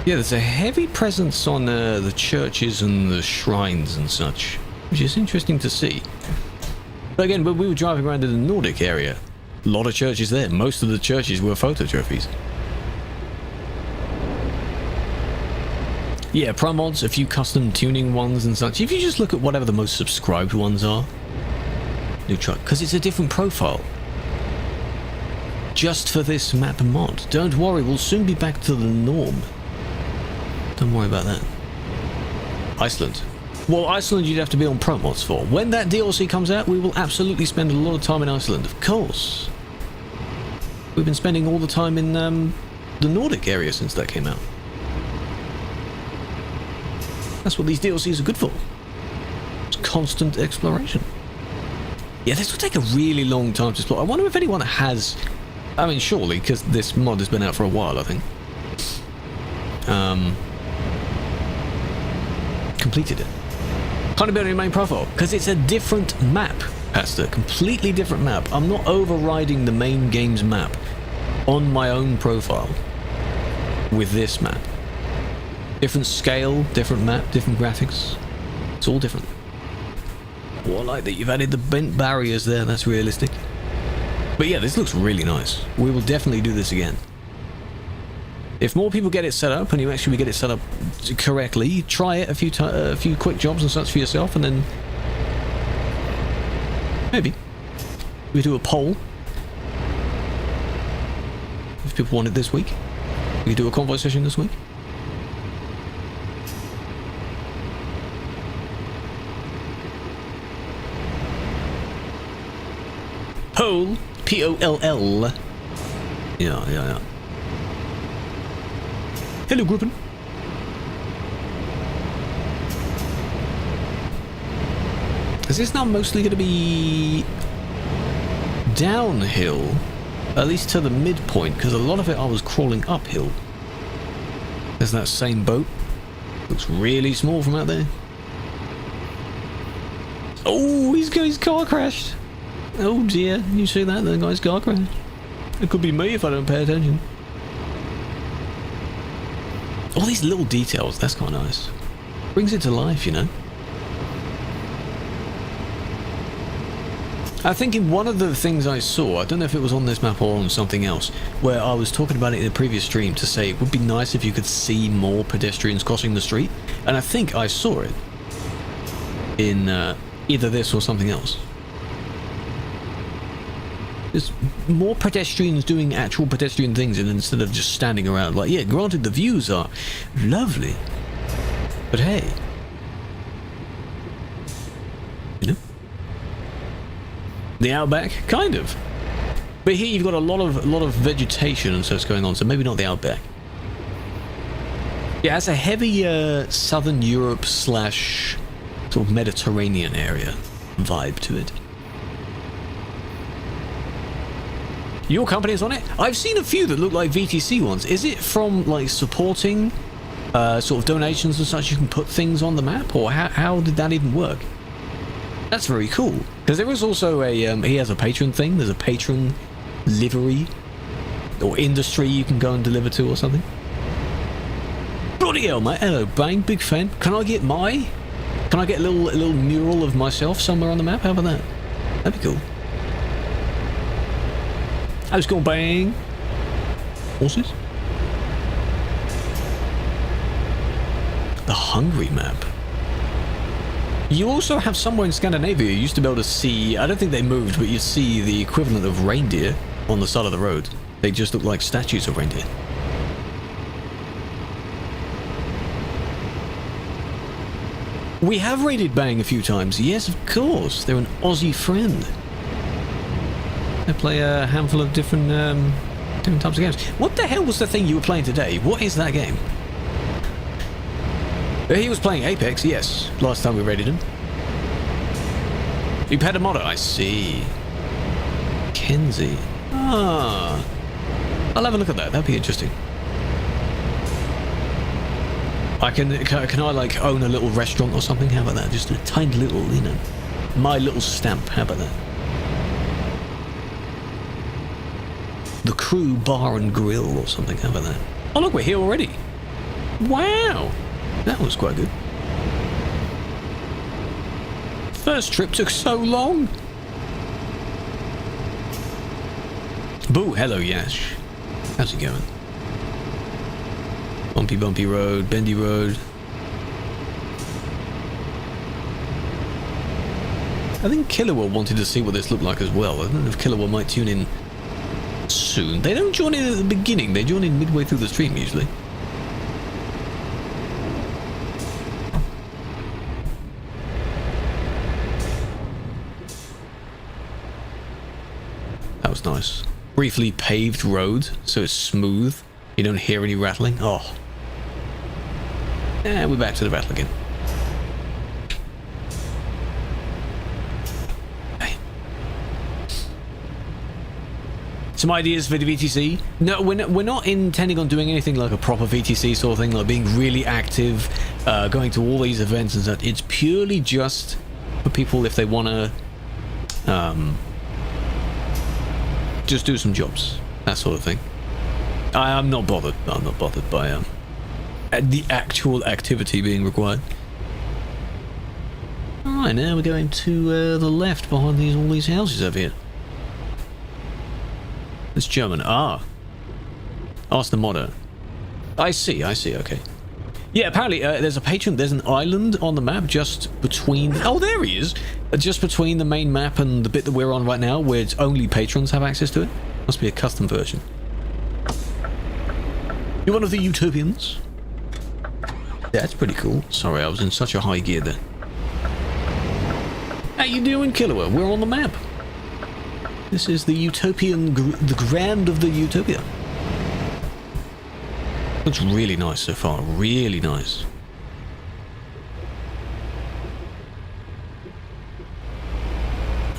Yeah, there's a heavy presence on the churches and the shrines and such, which is interesting to see. But again, when we were driving around in the Nordic area, a lot of churches there. Most of the churches were photo trophies. Yeah, Pro mods, a few custom tuning ones and such. If you just look at whatever the most subscribed ones are, new truck? Because it's a different profile. Just for this map mod. Don't worry, we'll soon be back to the norm. Don't worry about that. Iceland. Well, Iceland you'd have to be on Pro Mods for. When that DLC comes out, we will absolutely spend a lot of time in Iceland, of course. We've been spending all the time in the Nordic area since that came out. That's what these DLCs are good for. It's constant exploration. Yeah, this will take a really long time to explore. I wonder if anyone has... I mean, surely, because this mod has been out for a while, I think. Completed it. Can't build your main profile, because it's a different map, Pastor. Completely different map. I'm not overriding the main game's map on my own profile with this map. Different scale, different map, different graphics. It's all different. Oh, I like that you've added the bent barriers there. That's realistic. But yeah, this looks really nice. We will definitely do this again. If more people get it set up, and you actually get it set up correctly, try it a few quick jobs and such for yourself, and then maybe we do a poll. If people want it this week, we do a convoy session this week. Poll, P-O-L-L. Yeah. Hello, Gruppen. Is this now mostly going to be downhill? At least to the midpoint, because a lot of it I was crawling uphill. There's that same boat. Looks really small from out there. Oh, his car crashed. Oh dear, you see that? The guy's car crashed. It could be me if I don't pay attention. All these little details, that's quite nice. Brings it to life, you know. I think in one of the things I saw, I don't know if it was on this map or on something else, where I was talking about it in a previous stream to say it would be nice if you could see more pedestrians crossing the street, and I think I saw it in either this or something else. There's more pedestrians doing actual pedestrian things and instead of just standing around. Like, yeah, granted the views are lovely, but hey, you know, the outback, kind of. But here you've got a lot of vegetation and such going on, so maybe not the outback. Yeah, it's a heavy Southern Europe / sort of Mediterranean area vibe to it. Your company is on it? I've seen a few that look like VTC ones. Is it from, like, supporting sort of donations and such you can put things on the map? Or how did that even work? That's very cool. Because there is also a, he has a patron thing. There's a patron livery or industry you can go and deliver to or something. Bloody hell, mate. Hello, Bang. Big fan. Can I get a little mural of myself somewhere on the map? How about that? That'd be cool. How's it going, Bang? Horses? The Hungary map. You also have somewhere in Scandinavia you used to be able to see, I don't think they moved, but you see the equivalent of reindeer on the side of the road. They just look like statues of reindeer. We have raided Bang a few times. Yes, of course. They're an Aussie friend. I play a handful of different types of games. What the hell was the thing you were playing today? What is that game? He was playing Apex, yes. Last time we raided him. You had a modder, I see. Kenzie. Ah. I'll have a look at that. That'd be interesting. Can I like own a little restaurant or something? How about that? Just a tiny little, you know, my little stamp. How about that? The Crew Bar and Grill or something. How about that? Oh look, we're here already. Wow, that was quite good. First trip took so long. Boo, hello Yash. How's it going? Bumpy road, bendy road. I think Killua wanted to see what this looked like as well. I don't know if Killua might tune in soon. They don't join in at the beginning. They join in midway through the stream usually. That was nice. Briefly paved road, so it's smooth. You don't hear any rattling. Oh. Yeah, we're back to the rattle again. Hey. Some ideas for the VTC? No, we're not intending on doing anything like a proper VTC sort of thing, like being really active, going to all these events and such. It's purely just for people if they want to just do some jobs, that sort of thing. I'm not bothered. I'm not bothered by the actual activity being required. Alright, now we're going to the left behind all these houses over here. It's German. Ah. Ask the modder. I see, okay. Yeah, apparently there's an island on the map just between... Oh, there he is! Just between the main map and the bit that we're on right now, where it's only patrons have access to it. Must be a custom version. You're one of the Utopians? Yeah, that's pretty cool. Sorry, I was in such a high gear there. How you doing, Killua? We're on the map. This is the Utopian... the Grand of the Utopia. Looks really nice so far. Really nice.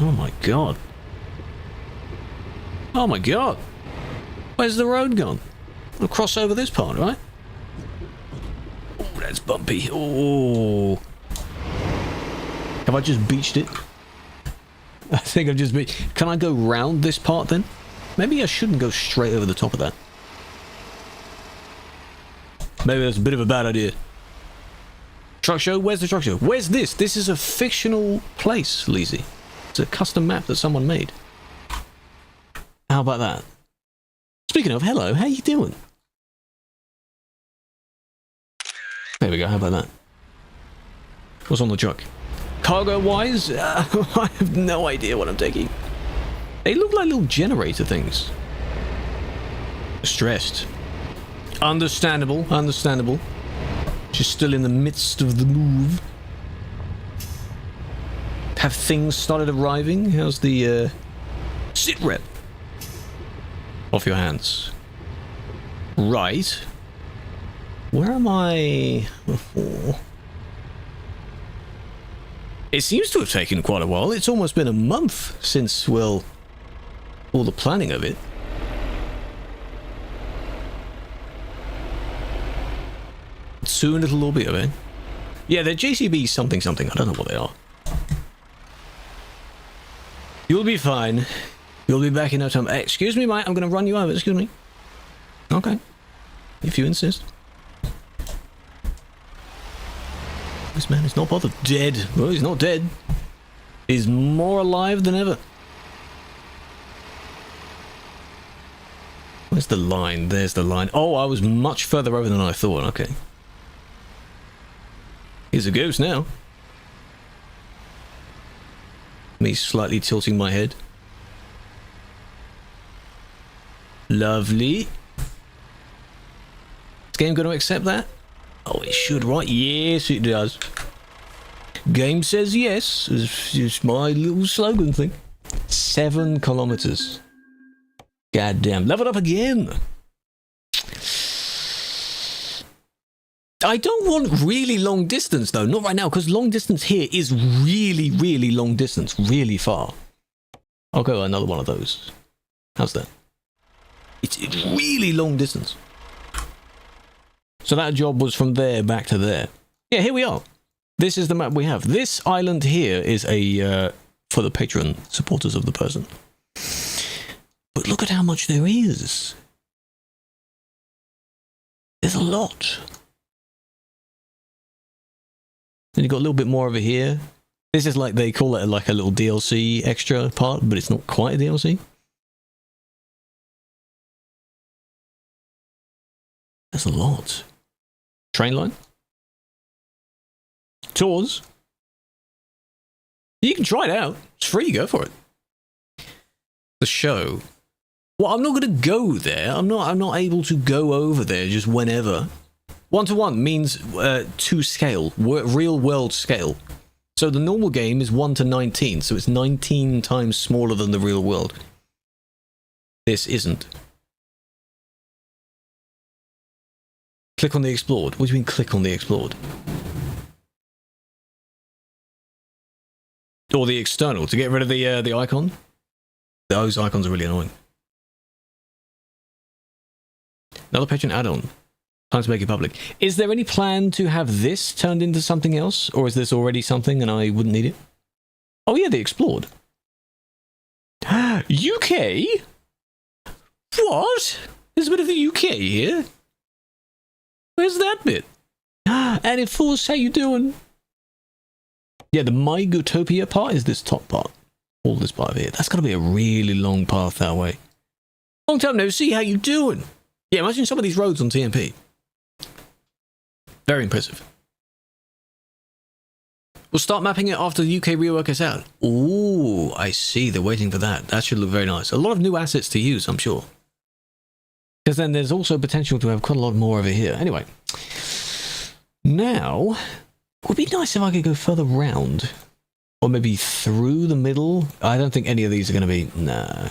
Oh my god. Oh my god. Where's the road gone? We'll cross over this part, right? Oh, that's bumpy. Oh. Have I just beached it? I think I've just beached... Can I go round this part then? Maybe I shouldn't go straight over the top of that. Maybe that's a bit of a bad idea. Truck show? Where's the truck show? Where's this? This is a fictional place, Leezy. It's a custom map that someone made. How about that? Speaking of, hello, how you doing? There we go, how about that? What's on the truck? Cargo-wise, I have no idea what I'm taking. They look like little generator things. Stressed. Understandable, understandable. She's still in the midst of the move. Have things started arriving? How's the, sit rep? Off your hands. Right. Where am I before? It seems to have taken quite a while. It's almost been a month since, well, all the planning of it. Soon it'll all be okay. Yeah, they're JCB something something. I don't know what they are. You'll be fine. You'll be back in no time. Hey, excuse me, mate. I'm going to run you over. Excuse me. Okay. If you insist. This man is not bothered. Dead. Well, he's not dead. He's more alive than ever. Where's the line? There's the line. Oh, I was much further over than I thought. Okay. Here's a goose now. Me slightly tilting my head. Lovely. Is the game going to accept that? Oh, it should, right? Yes, it does. Game says yes. It's my little slogan thing. 7 kilometers. Goddamn. Leveled up again. I don't want really long distance, though. Not right now, because long distance here is really, really long distance. Really far. I'll go another one of those. How's that? It's really long distance. So that job was from there back to there. Yeah, here we are. This is the map we have. This island here is a for the patron supporters of the person. But look at how much there is. There's a lot. Then you've got a little bit more over here. This is like, they call it like a little DLC extra part, but it's not quite a DLC. That's a lot. Train line. Tours. You can try it out. It's free. Go for it. The show. Well, I'm not going to go there. I'm not able to go over there just whenever. 1-to-1 means to scale, real world scale. So the normal game is 1-to-19, so it's 19 times smaller than the real world. This isn't. Click on the explored. What do you mean click on the explored? Or the external, to get rid of the icon? Those icons are really annoying. Another patron add-on. Time to make it public. Is there any plan to have this turned into something else? Or is this already something and I wouldn't need it? Oh yeah, the explored. UK? What? There's a bit of the UK here. Where's that bit? And in force, how you doing? Yeah, the My Utopia part is this top part. All this part of here. That's gotta be a really long path that way. Long time no see, how you doing? Yeah, imagine some of these roads on TMP. Very impressive. We'll start mapping it after the UK rework is out. Ooh, I see. They're waiting for that. That should look very nice. A lot of new assets to use, I'm sure. Because then there's also potential to have quite a lot more over here. Anyway. Now, it would be nice if I could go further round. Or maybe through the middle. I don't think any of these are going to be... Nah.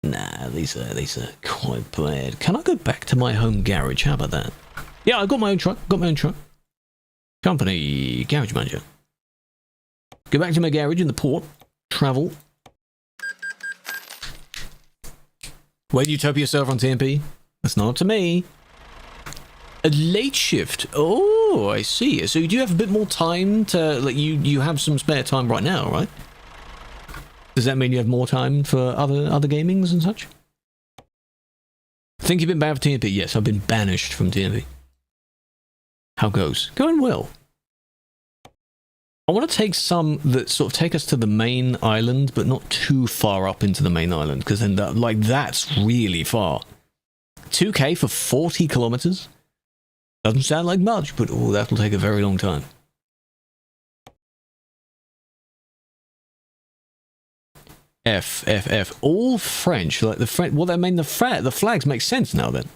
Nah, these are quite bad. Can I go back to my home garage? How about that? Yeah, I got my own truck. Company garage manager. Go back to my garage in the port. Travel. Wait, Utopia server on TMP? That's not up to me. A late shift. Oh, I see. So you do have a bit more time to... Like, you have some spare time right now, right? Does that mean you have more time for other gamings and such? Think you've been banned for TMP? Yes, I've been banished from TMP. How goes? Going well. I want to take some that sort of take us to the main island, but not too far up into the main island, because then that's really far. 2K for 40 kilometers? Doesn't sound like much, but oh, that'll take a very long time. F. All French, like the French. Well, I mean, the flags make sense now then.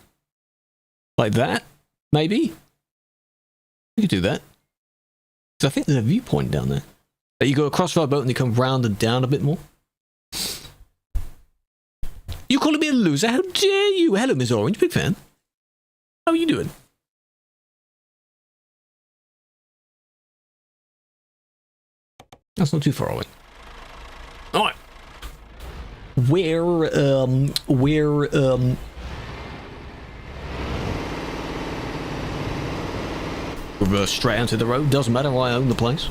Like that, maybe? We could do that. Because I think there's a viewpoint down there. That you go across our boat and you come round and down a bit more. You calling me a loser? How dare you? Hello, Miss Orange, big fan. How are you doing? That's not too far away. Alright. Reverse straight onto the road. Doesn't matter, I own the place.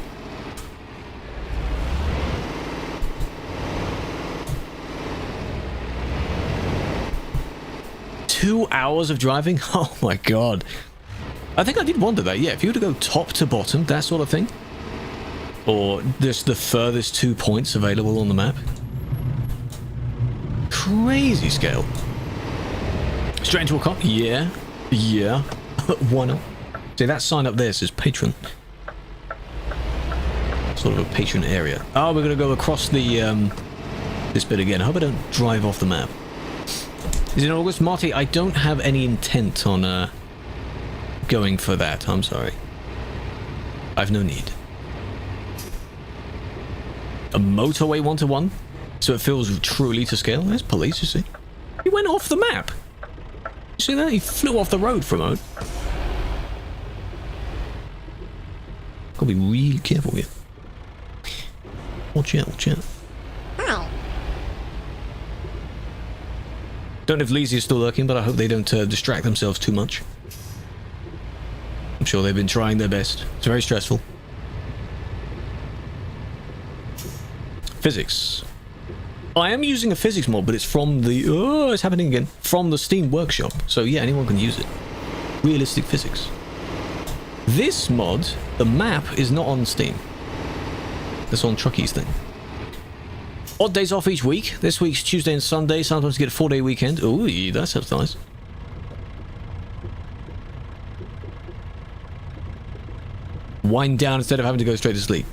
Two hours of driving? Oh my god. I think I did wonder that, yeah. If you were to go top to bottom, that sort of thing. Or just the furthest 2 points available on the map. Crazy scale. Straight into a car? Yeah. Why not? See, that sign up there says patron. Sort of a patron area. Oh, we're going to go across the this bit again. I hope I don't drive off the map. Is it August? Marty, I don't have any intent on going for that. I'm sorry. I've no need. A motorway 1-to-1? So it feels truly to scale? There's police, you see. He went off the map. You see that? He flew off the road for a moment. Gotta be really careful here. Watch out, watch out. Hi. Don't know if Lizzie is still lurking, but I hope they don't distract themselves too much. I'm sure they've been trying their best. It's very stressful. Physics. I am using a physics mod, but it's from the... Oh, it's happening again. From the Steam Workshop. So yeah, anyone can use it. Realistic physics. This mod, the map, is not on Steam. It's on Trucky's thing. Odd days off each week. This week's Tuesday and Sunday. Sometimes you get a 4-day weekend. Ooh, that sounds nice. Wind down instead of having to go straight to sleep.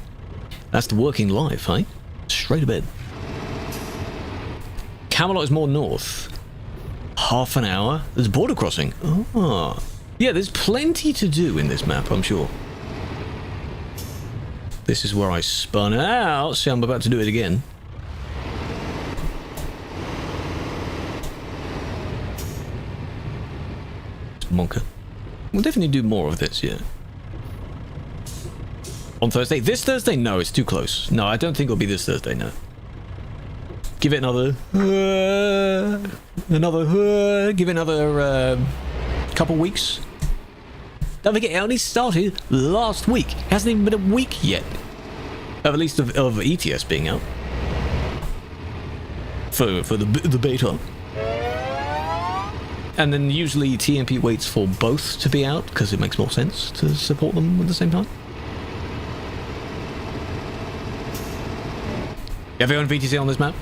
That's the working life, eh? Straight to bed. Camelot is more north. Half an hour. There's a border crossing. Oh. Yeah, there's plenty to do in this map, I'm sure. This is where I spun out. See, I'm about to do it again. Monka. We'll definitely do more of this, yeah. On Thursday? This Thursday? No, it's too close. No, I don't think it'll be this Thursday, no. Give it another... give it another couple weeks. Don't forget, it only started last week. It hasn't even been a week yet. At least of ETS being out. For the beta. And then usually TMP waits for both to be out, because it makes more sense to support them at the same time. Everyone VTC on this map?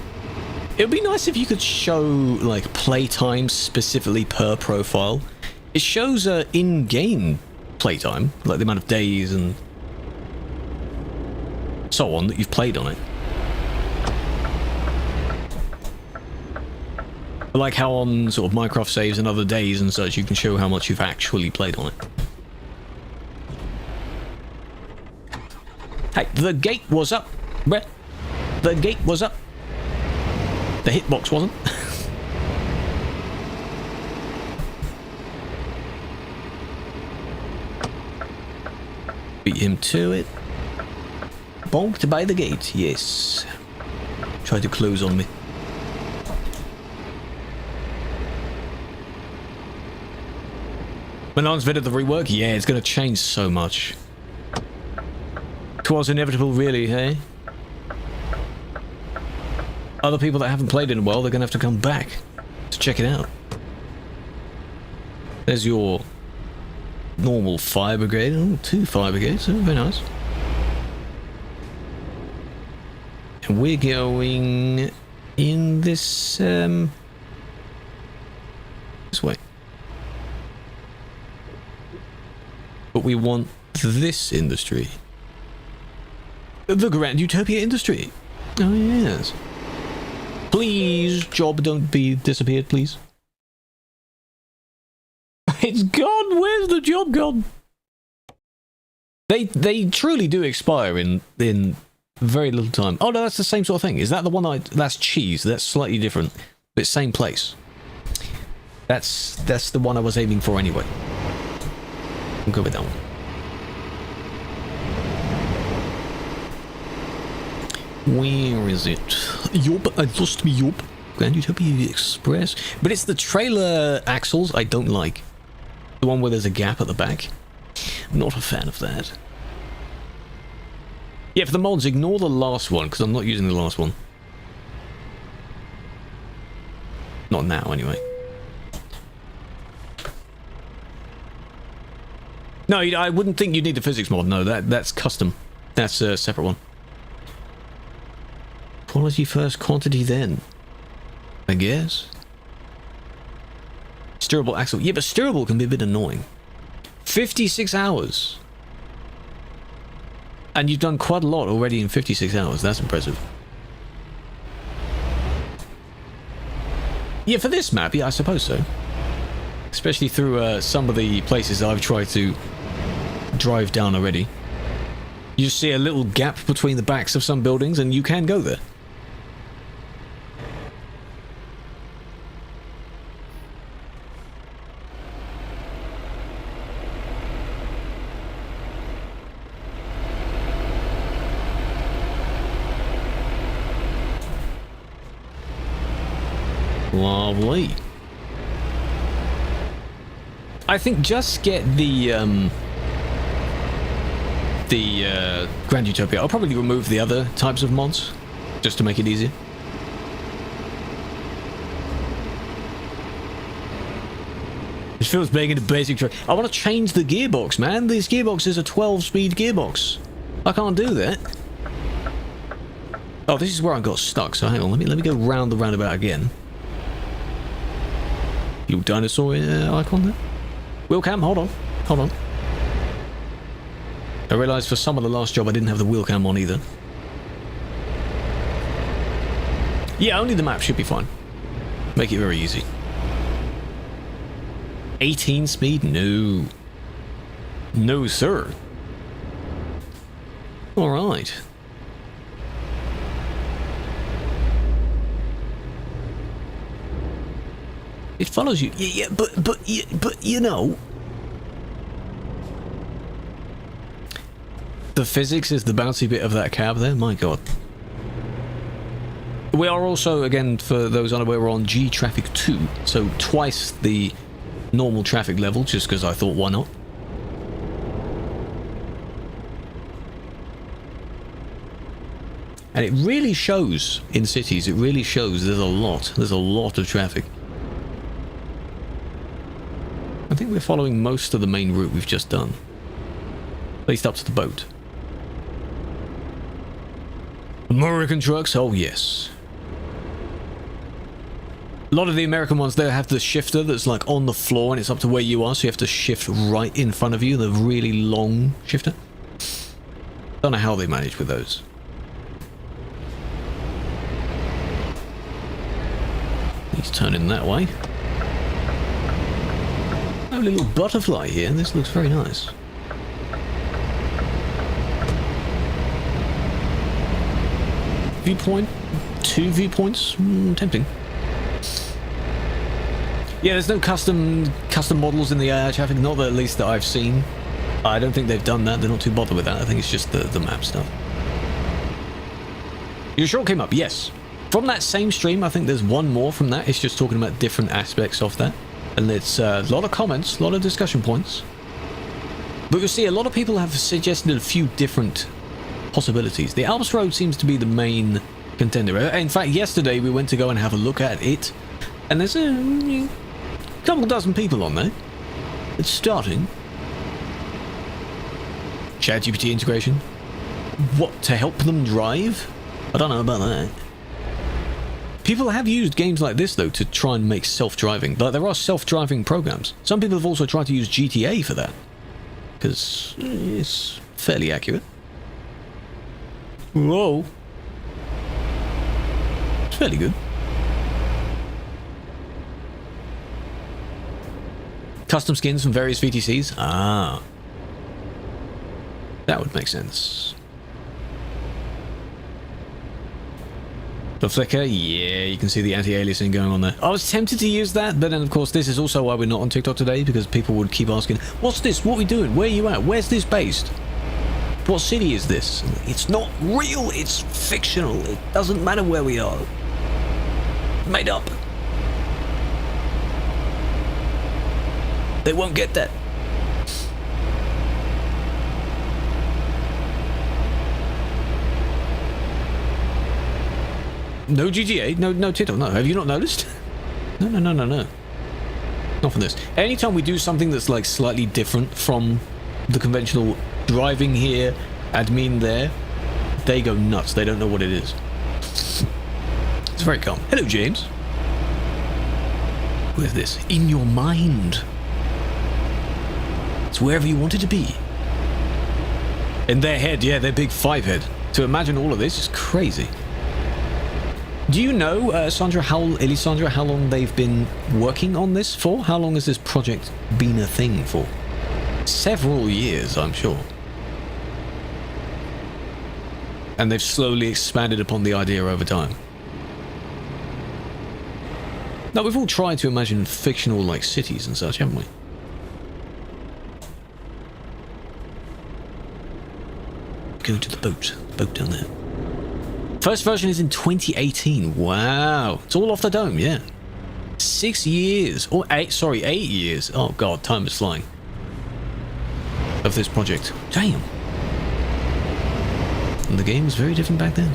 It would be nice if you could show, like, playtime specifically per profile. It shows in-game playtime, like the amount of days and so on that you've played on it. Like how on sort of Minecraft saves and other days and such, you can show how much you've actually played on it. Hey, the gate was up, bruh. The gate was up. The hitbox wasn't. Beat him to it. Bonked by the gate, yes. Tried to close on me. Manon's vid of the rework? Yeah, it's going to change so much. 'Twas inevitable, really, hey? Other people that haven't played in a while, they're going to have to come back to check it out. There's your normal fire brigade. Oh, 2 fire brigades. Oh, very nice. And we're going in this, this way. But we want this industry. The Grand Utopia industry. Oh, yes. Please, job, don't be disappeared, please. It's gone! Where's the job gone? They truly do expire in very little time. Oh no, that's the same sort of thing. Is that the one that's cheese? That's slightly different, but same place. That's the one I was aiming for anyway. I'm good with that one. Where is it? Yup, I lost me, yup. Grand Utopia Express. But it's the trailer axles I don't like. The one where there's a gap at the back. I'm not a fan of that. Yeah, for the mods, ignore the last one, because I'm not using the last one. Not now, anyway. No, I wouldn't think you'd need the physics mod. No, that's custom. That's a separate one. Quality first, quantity then. I guess. Steerable axle. Yeah, but steerable can be a bit annoying. 56 hours. And you've done quite a lot already in 56 hours. That's impressive. Yeah, for this map, yeah, I suppose so. Especially through some of the places I've tried to drive down already. You just see a little gap between the backs of some buildings and you can go there. Lovely. I think just get the Grand Utopia. I'll probably remove the other types of mods just to make it easier. It feels big in the basic truck. I want to change the gearbox, man. This gearbox is a 12-speed gearbox. I can't do that. Oh, this is where I got stuck. So hang on, let me go round the roundabout again. Little dinosaur icon there. Wheel cam, hold on. Hold on. I realised for some of the last job I didn't have the wheel cam on either. Yeah, only the map should be fine. Make it very easy. 18 speed? No. No, sir. Alright. It follows you. Yeah, but you know. The physics is the bouncy bit of that cab there. My God. We are also, again, for those unaware, we're on G traffic 2, so twice the normal traffic level, just because I thought, why not? And it really shows in cities. It really shows there's a lot of traffic. I think we're following most of the main route we've just done. At least up to the boat. American trucks, oh yes. A lot of the American ones there have the shifter that's like on the floor and it's up to where you are, so you have to shift right in front of you, the really long shifter. Don't know how they manage with those. He's turning that way. Oh, a little butterfly here, this looks very nice. Viewpoint? 2 viewpoints? Tempting. Yeah, there's no custom models in the AI traffic, not that at least that I've seen. I don't think they've done that, they're not too bothered with that, I think it's just the map stuff. Your short came up, yes. From that same stream, I think there's one more from that, it's just talking about different aspects of that. And it's a lot of comments, a lot of discussion points. But you'll see, a lot of people have suggested a few different possibilities. The Alps Road seems to be the main contender. In fact, yesterday we went to go and have a look at it, and there's a couple dozen people on there. It's starting. ChatGPT integration. What, to help them drive? I don't know about that. People have used games like this, though, to try and make self-driving. But there are self-driving programs. Some people have also tried to use GTA for that, because it's fairly accurate. Whoa. It's fairly good. Custom skins from various VTCs? Ah. That would make sense. The flicker? Yeah, you can see the anti-aliasing going on there. I was tempted to use that, but then of course this is also why we're not on TikTok today, because people would keep asking, what's this? What are we doing? Where are you at? Where's this based? What city is this? It's not real, it's fictional. It doesn't matter where we are. Made up. They won't get that. No GTA? No TikTok? No. Have you not noticed? No. Not from this. Anytime we do something that's like slightly different from the conventional driving here, admin there, they go nuts. They don't know what it is. It's very calm. Hello, James. Where's this? In your mind. It's wherever you want it to be. In their head, yeah, their big 5 head. To imagine all of this is crazy. Do you know, Elisandra, how long they've been working on this for? How long has this project been a thing for? Several years, I'm sure. And they've slowly expanded upon the idea over time. Now, we've all tried to imagine fictional, like, cities and such, haven't we? Go to the boat down there. First version is in 2018. Wow. It's all off the dome, yeah. 6 years. Or 8 years. Oh god, time is flying. Of this project. Damn. And the game was very different back then.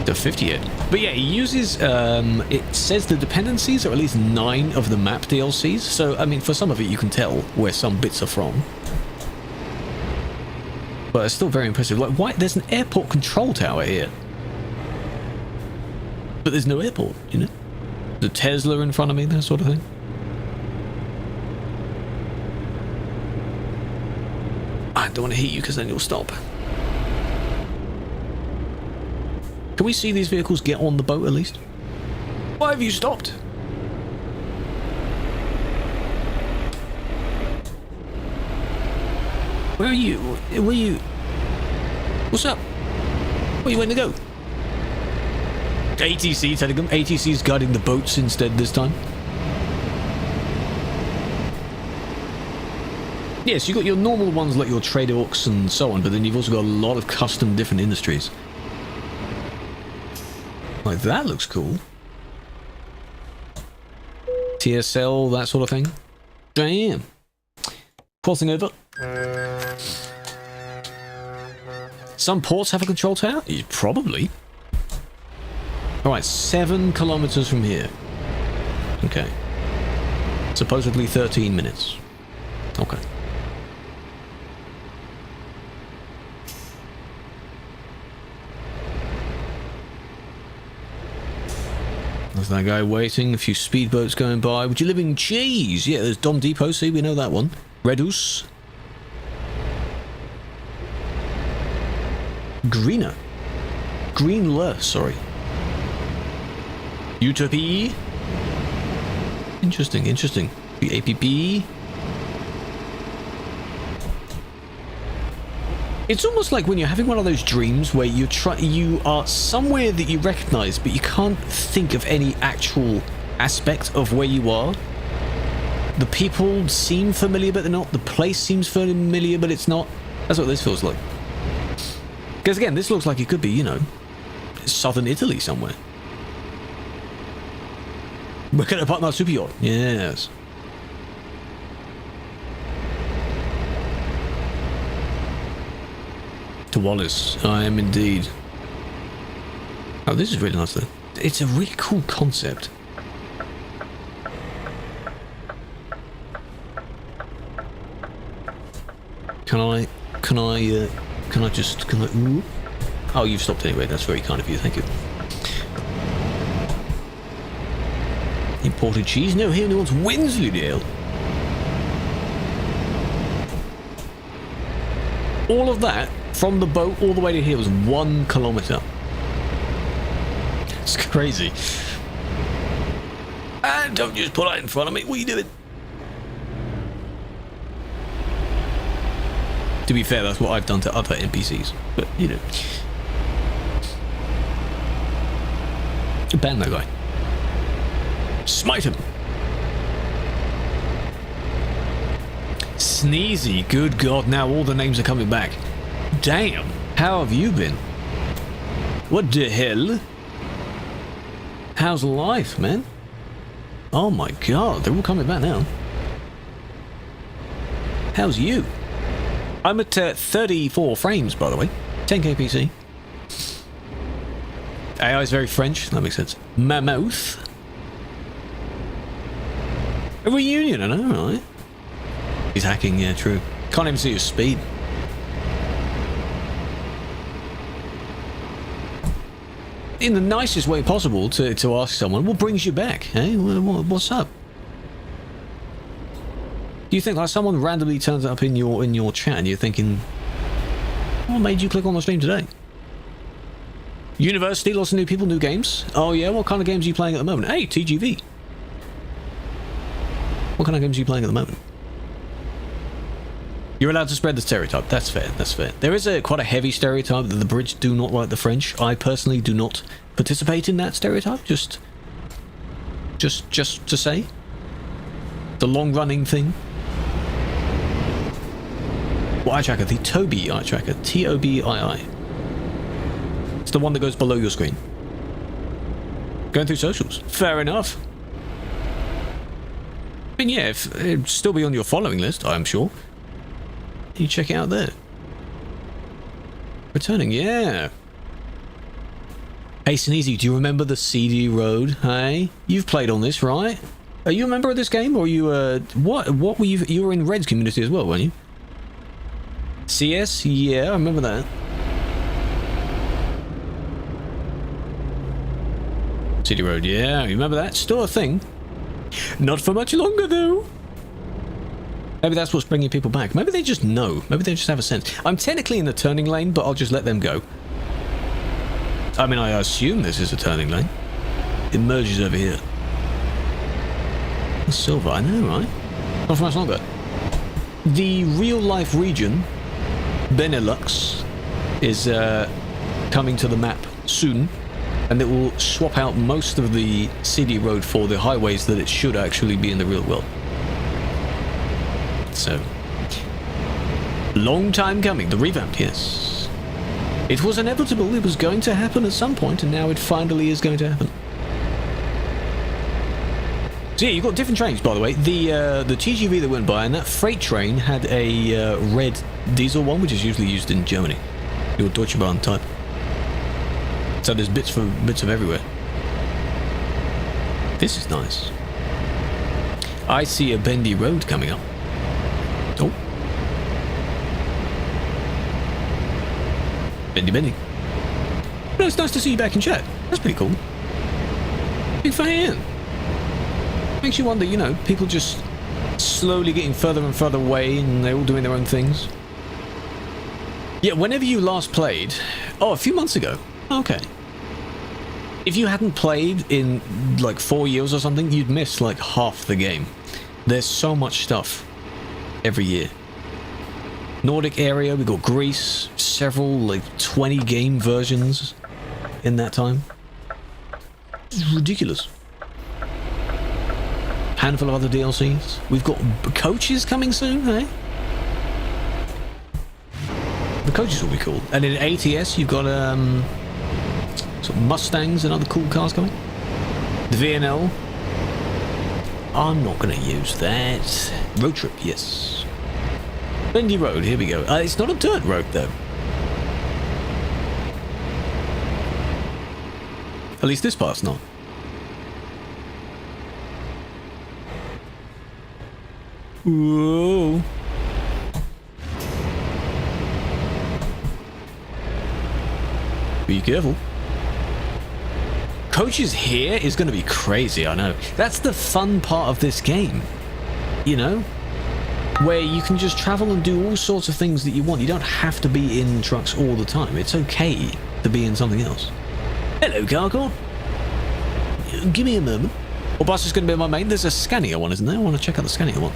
The 50 yet. But yeah, he uses, it says the dependencies are at least 9 of the map DLCs. So, I mean, for some of it you can tell where some bits are from. But it's still very impressive. Like, why? There's an airport control tower here. But there's no airport, you know? The Tesla in front of me, that sort of thing. I don't want to hit you because then you'll stop. Can we see these vehicles get on the boat at least? Why have you stopped? Where are you? Where are you? What's up? Where you waiting to go? ATC telling them. ATC's guiding the boats instead this time. Yes, you've got your normal ones like your trade orcs and so on, but then you've also got a lot of custom different industries. Like, that looks cool. TSL, that sort of thing. Damn. Crossing over. Some ports have a control tower? Probably. Alright, 7 kilometers from here. Okay. Supposedly 13 minutes. Okay. There's that guy waiting, a few speedboats going by. Would you live in cheese? Yeah, there's Dom Depot, see, we know that one. Redus. Greener. Greenler, sorry. Utopia. Interesting, interesting. The APP. It's almost like when you're having one of those dreams where you are somewhere that you recognize, but you can't think of any actual aspect of where you are. The people seem familiar, but they're not. The place seems familiar, but it's not. That's what this feels like. Because again, this looks like it could be, you know, southern Italy somewhere. Look at the Partner Super Yacht. Yes. To Wallace. I am indeed. Oh, this is really nice though. It's a really cool concept. Can I ooh. Oh, you've stopped anyway. That's very kind of you. Thank you. Imported cheese? No, he only wants Wensleydale. All of that from the boat all the way to here was 1 kilometer. It's crazy. And don't just pull out in front of me. What are you doing? To be fair, that's what I've done to other NPCs. But, you know. Ban that guy. Smite him. Sneezy. Good God, now all the names are coming back. Damn. How have you been? What the hell? How's life, man? Oh my God, they're all coming back now. How's you? I'm at 34 frames, by the way. 10k PC. AI is very French. That makes sense. My mouth. A reunion, I know, right? He's hacking, yeah, true. Can't even see his speed. In the nicest way possible to ask someone, what brings you back? Hey, what's up? Do you think like someone randomly turns up in your chat and you're thinking, what made you click on the stream today? University, lots of new people, new games. Oh yeah, what kind of games are you playing at the moment? Hey, TGV. What kind of games are you playing at the moment? You're allowed to spread the stereotype. That's fair. That's fair. There is quite a heavy stereotype that the Brits do not like the French. I personally do not participate in that stereotype. Just to say, the long-running thing. What eye tracker? The Tobii eye tracker. Tobii. It's the one that goes below your screen. Going through socials. Fair enough. I mean, yeah, it'd still be on your following list, I'm sure. You check it out there. Returning, yeah. Hey, Sneezy, do you remember the CD Road? Hey, you've played on this, right? Are you a member of this game, or are you what were you? You were in Red's community as well, weren't you? CS, yeah, I remember that. CD Road, yeah, you remember that? Still a thing. Not for much longer, though. Maybe that's what's bringing people back. Maybe they just know. Maybe they just have a sense. I'm technically in the turning lane, but I'll just let them go. I mean, I assume this is a turning lane. It merges over here. Silver, I know, right? Not for much longer. The real-life region, Benelux, is coming to the map soon, and it will swap out most of the CD road for the highways that it should actually be in the real world. So, long time coming. The revamp, yes. It was inevitable. It was going to happen at some point, and now it finally is going to happen. So yeah, you've got different trains, by the way. The TGV that went by, and that freight train had a red diesel one, which is usually used in Germany. Your Deutsche Bahn type. So there's bits of everywhere. This is nice. I see a bendy road coming up. Oh. Bendy. No, it's nice to see you back in chat. That's pretty cool. Big fan. Makes you wonder, you know, people just slowly getting further and further away and they're all doing their own things. Yeah, whenever you last played... Oh, a few months ago. Okay. If you hadn't played in, like, 4 years or something, you'd miss, like, half the game. There's so much stuff every year. Nordic area, we got Greece, several, like, 20 game versions in that time. It's ridiculous. Handful of other DLCs. We've got coaches coming soon, hey? The coaches will be cool. And in ATS, you've got sort of Mustangs and other cool cars coming. The VNL. I'm not going to use that. Road trip, yes. Bendy Road, here we go. It's not a dirt road, though. At least this part's not. Whoa. Be careful. Coaches here is going to be crazy, I know. That's the fun part of this game. You know? Where you can just travel and do all sorts of things that you want. You don't have to be in trucks all the time. It's okay to be in something else. Hello, Carcor. Give me a moment. What bus is going to be my main? There's a Scania one, isn't there? I want to check out the Scania one.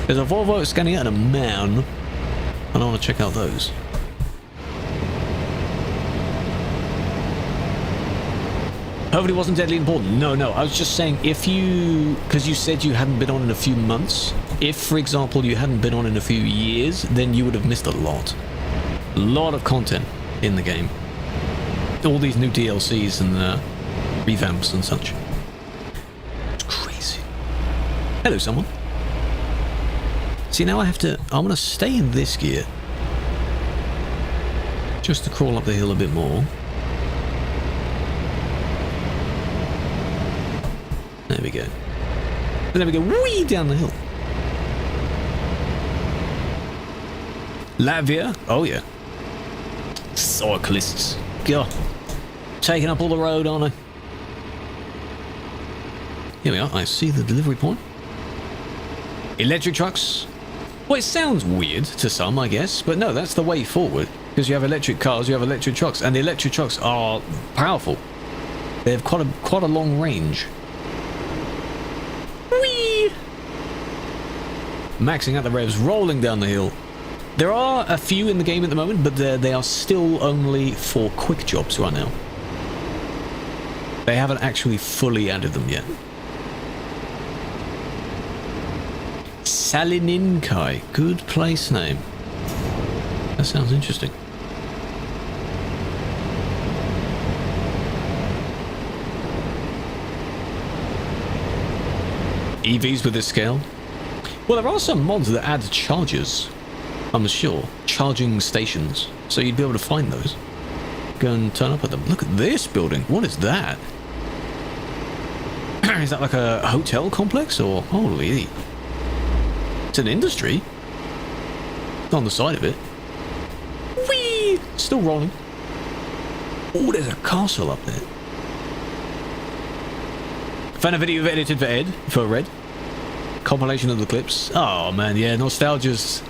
There's a Volvo, a Scania, and a MAN. And I want to check out those. Hopefully it wasn't deadly important. No, I was just saying if you... Because you said you hadn't been on in a few months. If, for example, you hadn't been on in a few years, then you would have missed a lot. A lot of content in the game. All these new DLCs and revamps and such. It's crazy. Hello, someone. See, now I want to stay in this gear. Just to crawl up the hill a bit more. There we go. And then we go whee down the hill. Latvia. Oh, yeah. Cyclists. God. Taking up all the road, aren't they? Here we are. I see the delivery point. Electric trucks. Well, it sounds weird to some, I guess, but no, that's the way forward. Because you have electric cars, you have electric trucks, and the electric trucks are powerful. They have quite a long range. Whee! Maxing out the revs, rolling down the hill. There are a few in the game at the moment, but they are still only for quick jobs right now. They haven't actually fully added them yet. Salininkai, good place name. That sounds interesting. EVs with this scale? Well, there are some mods that add chargers, I'm sure. Charging stations. So you'd be able to find those. Go and turn up at them. Look at this building. What is that? Is that like a hotel complex or... Holy... It's an industry. On the side of it. Whee! Still rolling. Oh, there's a castle up there. Found a video you've edited for Ed, for Red. Compilation of the clips. Oh man, yeah, nostalgia's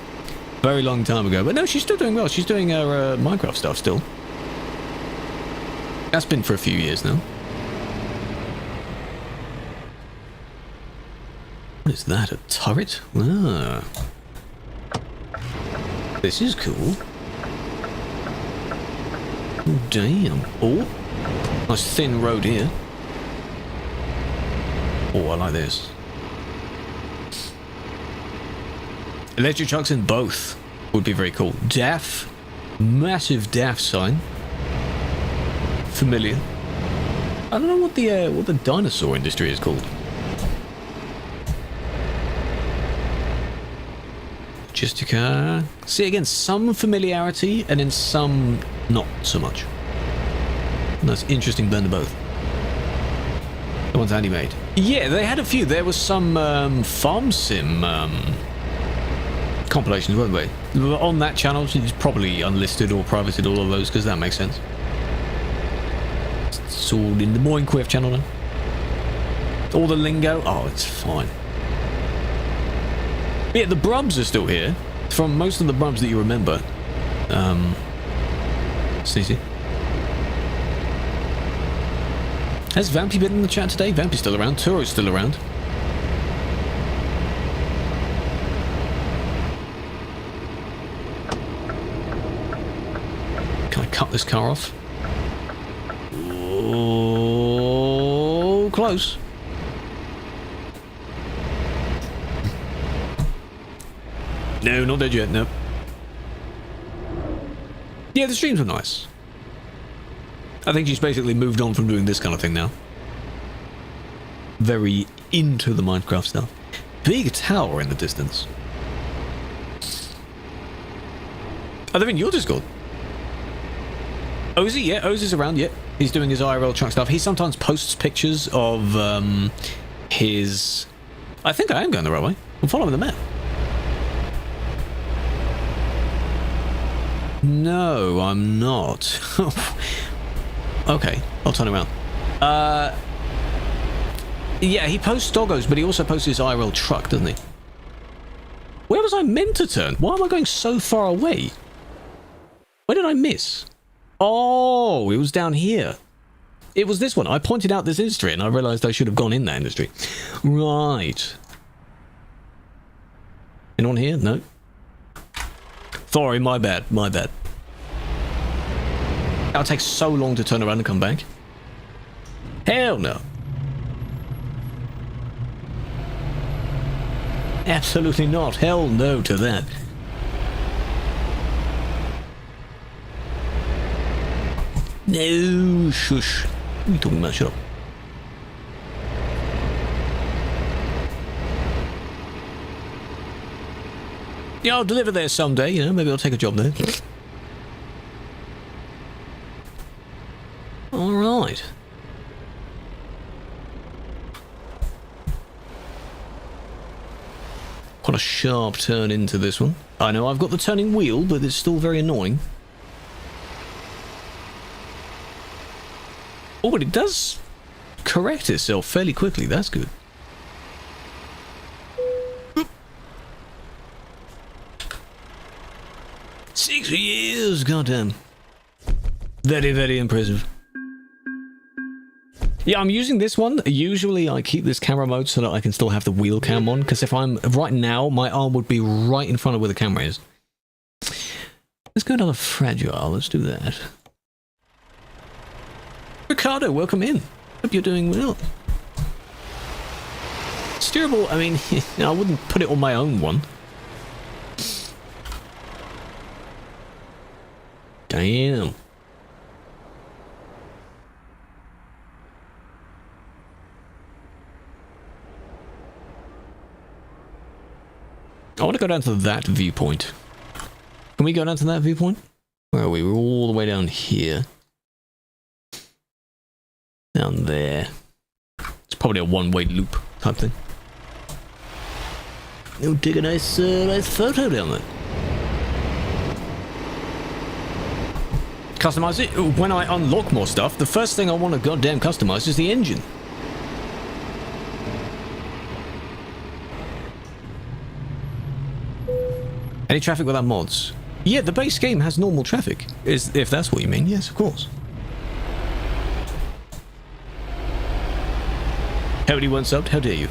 very long time ago. But no, she's still doing well. She's doing her Minecraft stuff still. That's been for a few years now. What is that? A turret? Ah. This is cool. Oh, damn. Oh. Nice thin road here. Oh, I like this. Electric trucks in both would be very cool. DAF. Massive DAF sign. Familiar. I don't know what the dinosaur industry is called. Logistica. See, again, some familiarity and then some not so much. Nice, interesting blend of both. The ones Andy made. Yeah, they had a few. There was some farm sim compilations, weren't they? On that channel, it's probably unlisted or privated, all of those, because that makes sense. It's all in the Moinquiff channel now. All the lingo. Oh, it's fine. But yeah, the brubs are still here. From most of the brubs that you remember. Sneezy. Has Vampy been in the chat today? Vampy's still around. Turo's still around. Can I cut this car off? Oh, close. No, not dead yet, no. Yeah, the streams were nice. I think she's basically moved on from doing this kind of thing now. Very into the Minecraft stuff. Big tower in the distance. Oh, they're in your Discord. Ozzy, yeah, Ozzy's around, yeah. He's doing his IRL truck stuff. He sometimes posts pictures of his... I think I am going the right way. I'm following the map. No, I'm not. Okay, I'll turn around. Yeah, he posts doggos, but he also posts his IRL truck, doesn't he? Where was I meant to turn? Why am I going so far away? Where did I miss? Oh, it was down here. It was this one. I pointed out this industry, and I realized I should have gone in that industry. Right. Anyone here? No. Sorry, my bad, my bad. That'll take so long to turn around and come back. Hell no. Absolutely not. Hell no to that. No, shush. What are you talking about? Shut up. Yeah, I'll deliver there someday, you know, maybe I'll take a job there. Alright. Quite a sharp turn into this one. I know I've got the turning wheel, but it's still very annoying. Oh, but it does correct itself fairly quickly, that's good. 6 years, goddamn. Very, very impressive. Yeah, I'm using this one. Usually I keep this camera mode so that I can still have the wheel cam on, because if I'm... Right now, my arm would be right in front of where the camera is. Let's go to the fragile. Let's do that. Ricardo, welcome in. Hope you're doing well. Steerable, I mean, I wouldn't put it on my own one. Damn. I want to go down to that viewpoint. Can we go down to that viewpoint? Where are we? We're all the way down here. Down there. It's probably a one-way loop type thing. You'll take a nice photo down there. Customize it. When I unlock more stuff, the first thing I want to goddamn customize is the engine. Any traffic without mods? Yeah, the base game has normal traffic. If that's what you mean, yes, of course. How many one subbed? How dare you?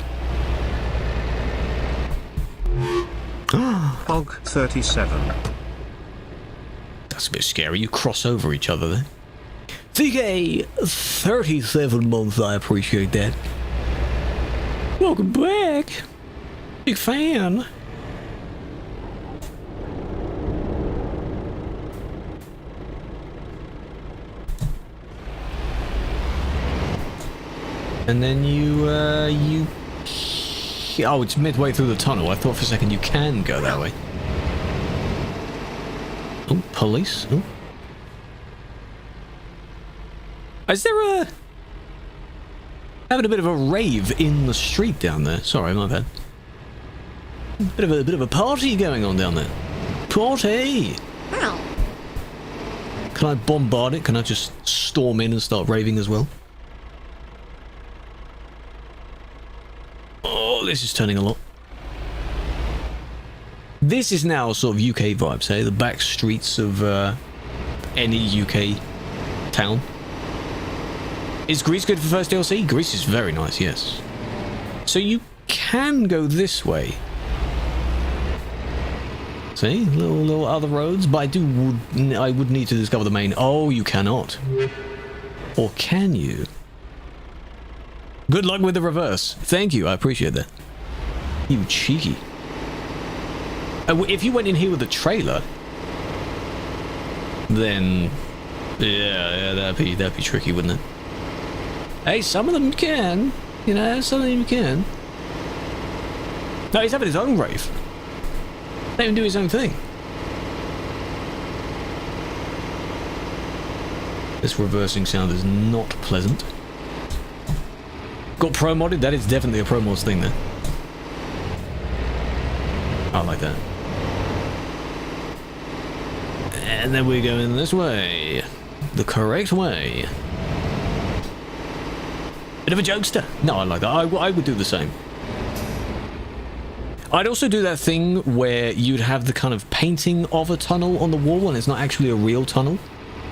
Hog 37. That's a bit scary. You cross over each other there. TK 37 months. I appreciate that. Welcome back. Big fan. And then you. Oh, it's midway through the tunnel. I thought for a second you can go that way. Oh, police. Oh. Is there having a bit of a rave in the street down there? Sorry, my bad. Bit of a party going on down there. Party! Can I bombard it? Can I just storm in and start raving as well? Oh, this is turning a lot. This is now sort of UK vibes, hey? The back streets of any UK town. Is Greece good for first DLC? Greece is very nice, yes. So you can go this way. See? Little other roads, but I would need to discover the main. Oh, you cannot. Or can you? Good luck with the reverse. Thank you, I appreciate that. You cheeky. If you went in here with a trailer, then yeah, that'd be tricky, wouldn't it? Hey, some of them can. You know, some of them can. No, he's having his own rave. Let him do his own thing. This reversing sound is not pleasant. Got pro modded? That is definitely a pro mods thing there. I like that. And then we're going this way. The correct way. Bit of a jokester. No, I like that. I would do the same. I'd also do that thing where you'd have the kind of painting of a tunnel on the wall and it's not actually a real tunnel.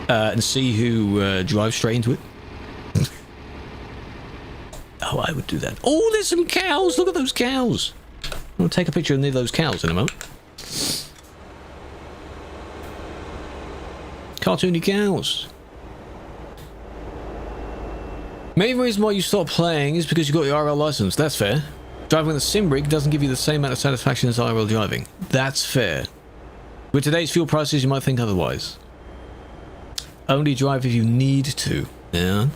And see who drives straight into it. Oh, I would do that. Oh, there's some cows. Look at those cows. I'll take a picture of those cows in a moment. Cartoony cows. Main reason why you stop playing is because you got your IRL license. That's fair. Driving with a sim rig doesn't give you the same amount of satisfaction as IRL driving. That's fair. With today's fuel prices, you might think otherwise. Only drive if you need to. Yeah.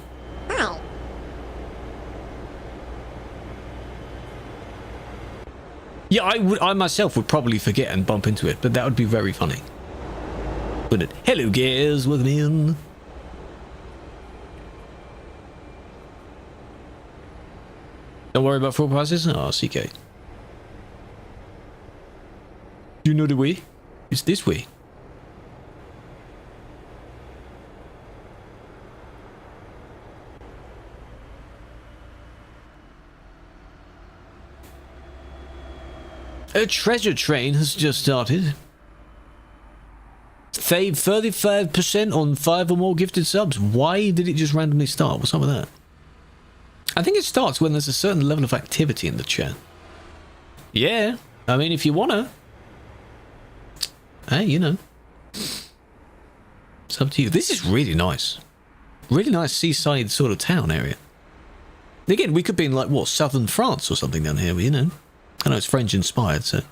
Yeah, I myself would probably forget and bump into it, but that would be very funny. Wouldn't it? Hello, guys. Welcome in. Don't worry about fuel prices. Oh, CK. Do you know the way? It's this way. A treasure train has just started. Save 35% on 5 or more gifted subs. Why did it just randomly start? What's up with that? I think it starts when there's a certain level of activity in the chat. Yeah, I mean, if you wanna. Hey, you know. It's up to you. This is really nice. Really nice seaside sort of town area. Again, we could be in, like, what, southern France or something down here, but, you know. I know it's French inspired, so.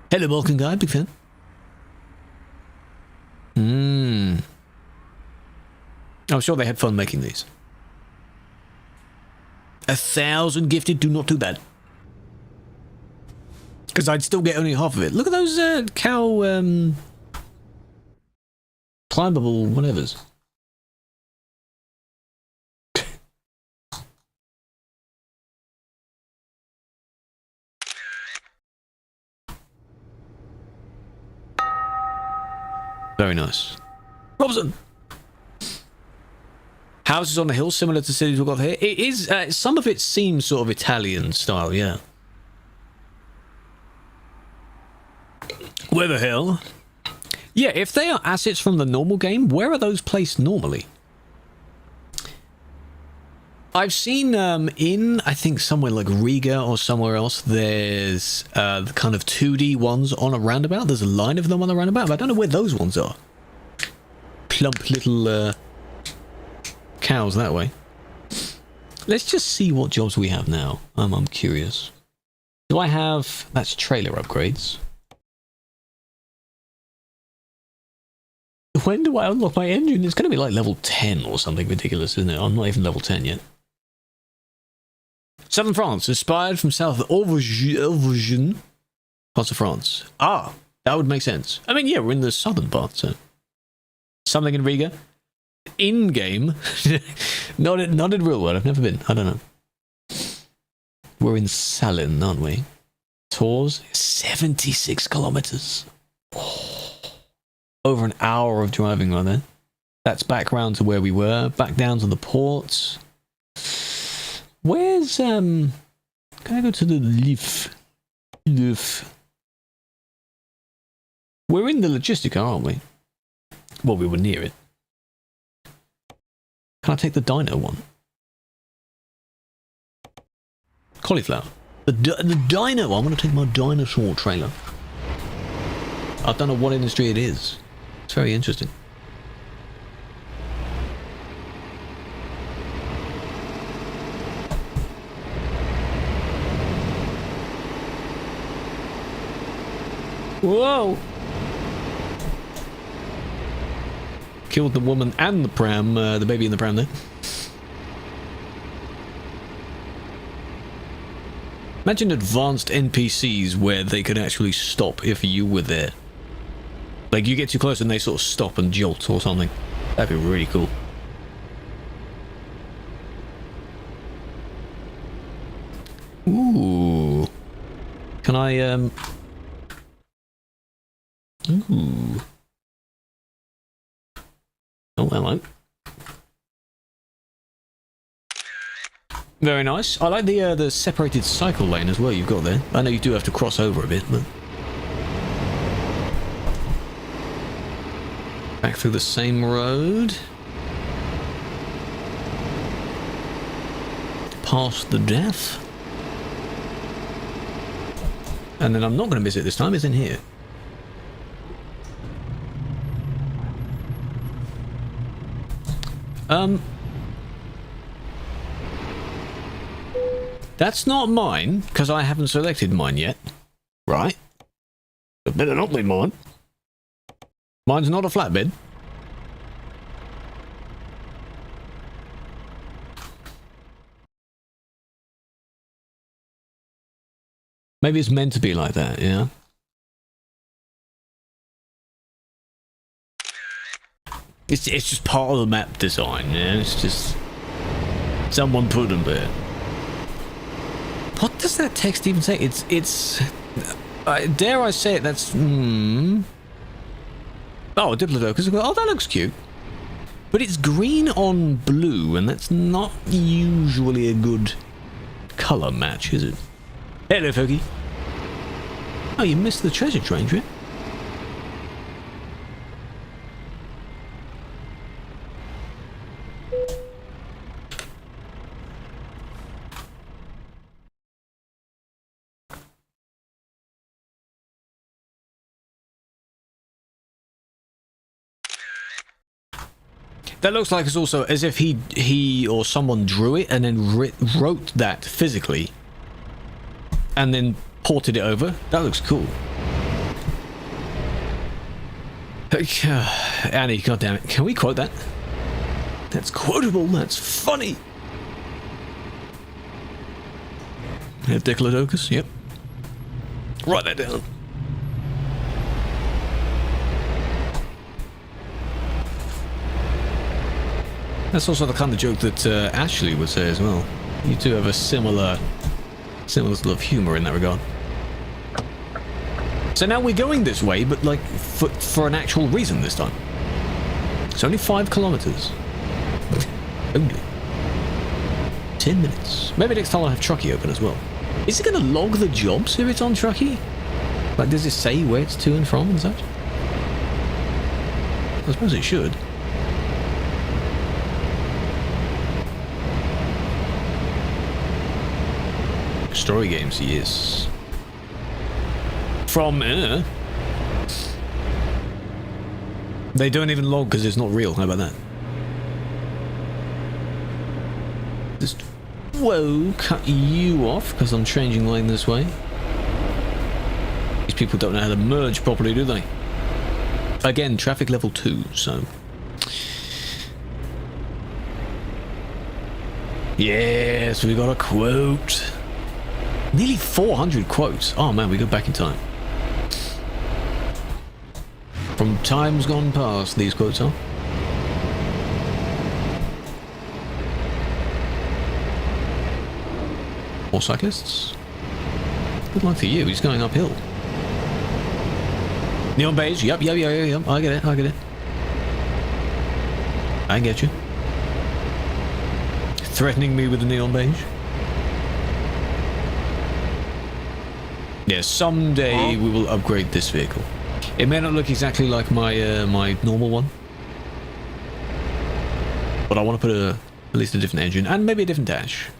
Hello, Balkan guy, big fan. I'm sure they had fun making these. 1,000 gifted, do not do that. Because I'd still get only half of it. Look at those cow climbable whatevers. Very nice. Robson! Houses on the hill, similar to cities we've got here. It is, some of it seems sort of Italian style, yeah. Where the hell? Yeah, if they are assets from the normal game, where are those placed normally? I've seen in, I think, somewhere like Riga or somewhere else, there's the kind of 2D ones on a roundabout. There's a line of them on the roundabout, but I don't know where those ones are. Plump little cows that way. Let's just see what jobs we have now. I'm curious. Do I have... That's trailer upgrades. When do I unlock my engine? It's going to be like level 10 or something ridiculous, isn't it? I'm not even level 10 yet. Southern France, inspired from South Auvergne, parts of France. Ah, that would make sense. I mean, yeah, we're in the southern part, so... Something in Riga. In-game. not in real world, I've never been. I don't know. We're in Salin, aren't we? Tours, 76 kilometers. Oh, over an hour of driving right there. That's back round to where we were. Back down to the ports. Where's, can I go to the Lif? We're in the Logistica, aren't we? Well, we were near it. Can I take the dino one? Cauliflower. The dino one. I'm going to take my dinosaur trailer. I don't know what industry it is. It's very interesting. Whoa! Killed the woman and the pram, the baby in the pram there. Imagine advanced NPCs where they could actually stop if you were there. Like, you get too close and they sort of stop and jolt or something. That'd be really cool. Ooh. Can I, Ooh. Oh, hello. Very nice. I like the separated cycle lane as well you've got there. I know you do have to cross over a bit, but... Back through the same road. Past the death. And then I'm not going to miss it this time, it's in here. That's not mine, because I haven't selected mine yet. Right? It better not be mine. Mine's not a flatbed. Maybe it's meant to be like that, yeah? It's just part of the map design, yeah? It's just... Someone put them there. What does that text even say? It's... dare I say it, that's... Oh, a Diplodocus. Oh, that looks cute. But it's green on blue, and that's not usually a good colour match, is it? Hello, Foggy. Oh, you missed the treasure train trip? That looks like it's also as if he or someone drew it and then wrote that physically and then ported it over. That looks cool. Annie, goddammit. Can we quote that? That's quotable. That's funny. Diplodocus, yep. Write that down. That's also the kind of joke that Ashley would say as well. You two have a similar sort of humor in that regard. So now we're going this way, but like for an actual reason this time. It's only 5 kilometers. Only. 10 minutes. Maybe next time I'll have Truckee open as well. Is it going to log the jobs if it's on Truckee? Like, does it say where it's to and from and such? I suppose it should. Story games, yes. From, they don't even log because it's not real. How about that? Just, whoa, cut you off because I'm changing lane this way. These people don't know how to merge properly, do they? Again, traffic level 2, so... Yes, we got a quote. Nearly 400 quotes. Oh man, we go back in time. From times gone past, these quotes are. More cyclists. Good luck for you, he's going uphill. Neon beige, yep. I get it. I get you. Threatening me with the neon beige. Yeah, someday we will upgrade this vehicle. It may not look exactly like my my normal one, but I want to put at least a different engine and maybe a different dash.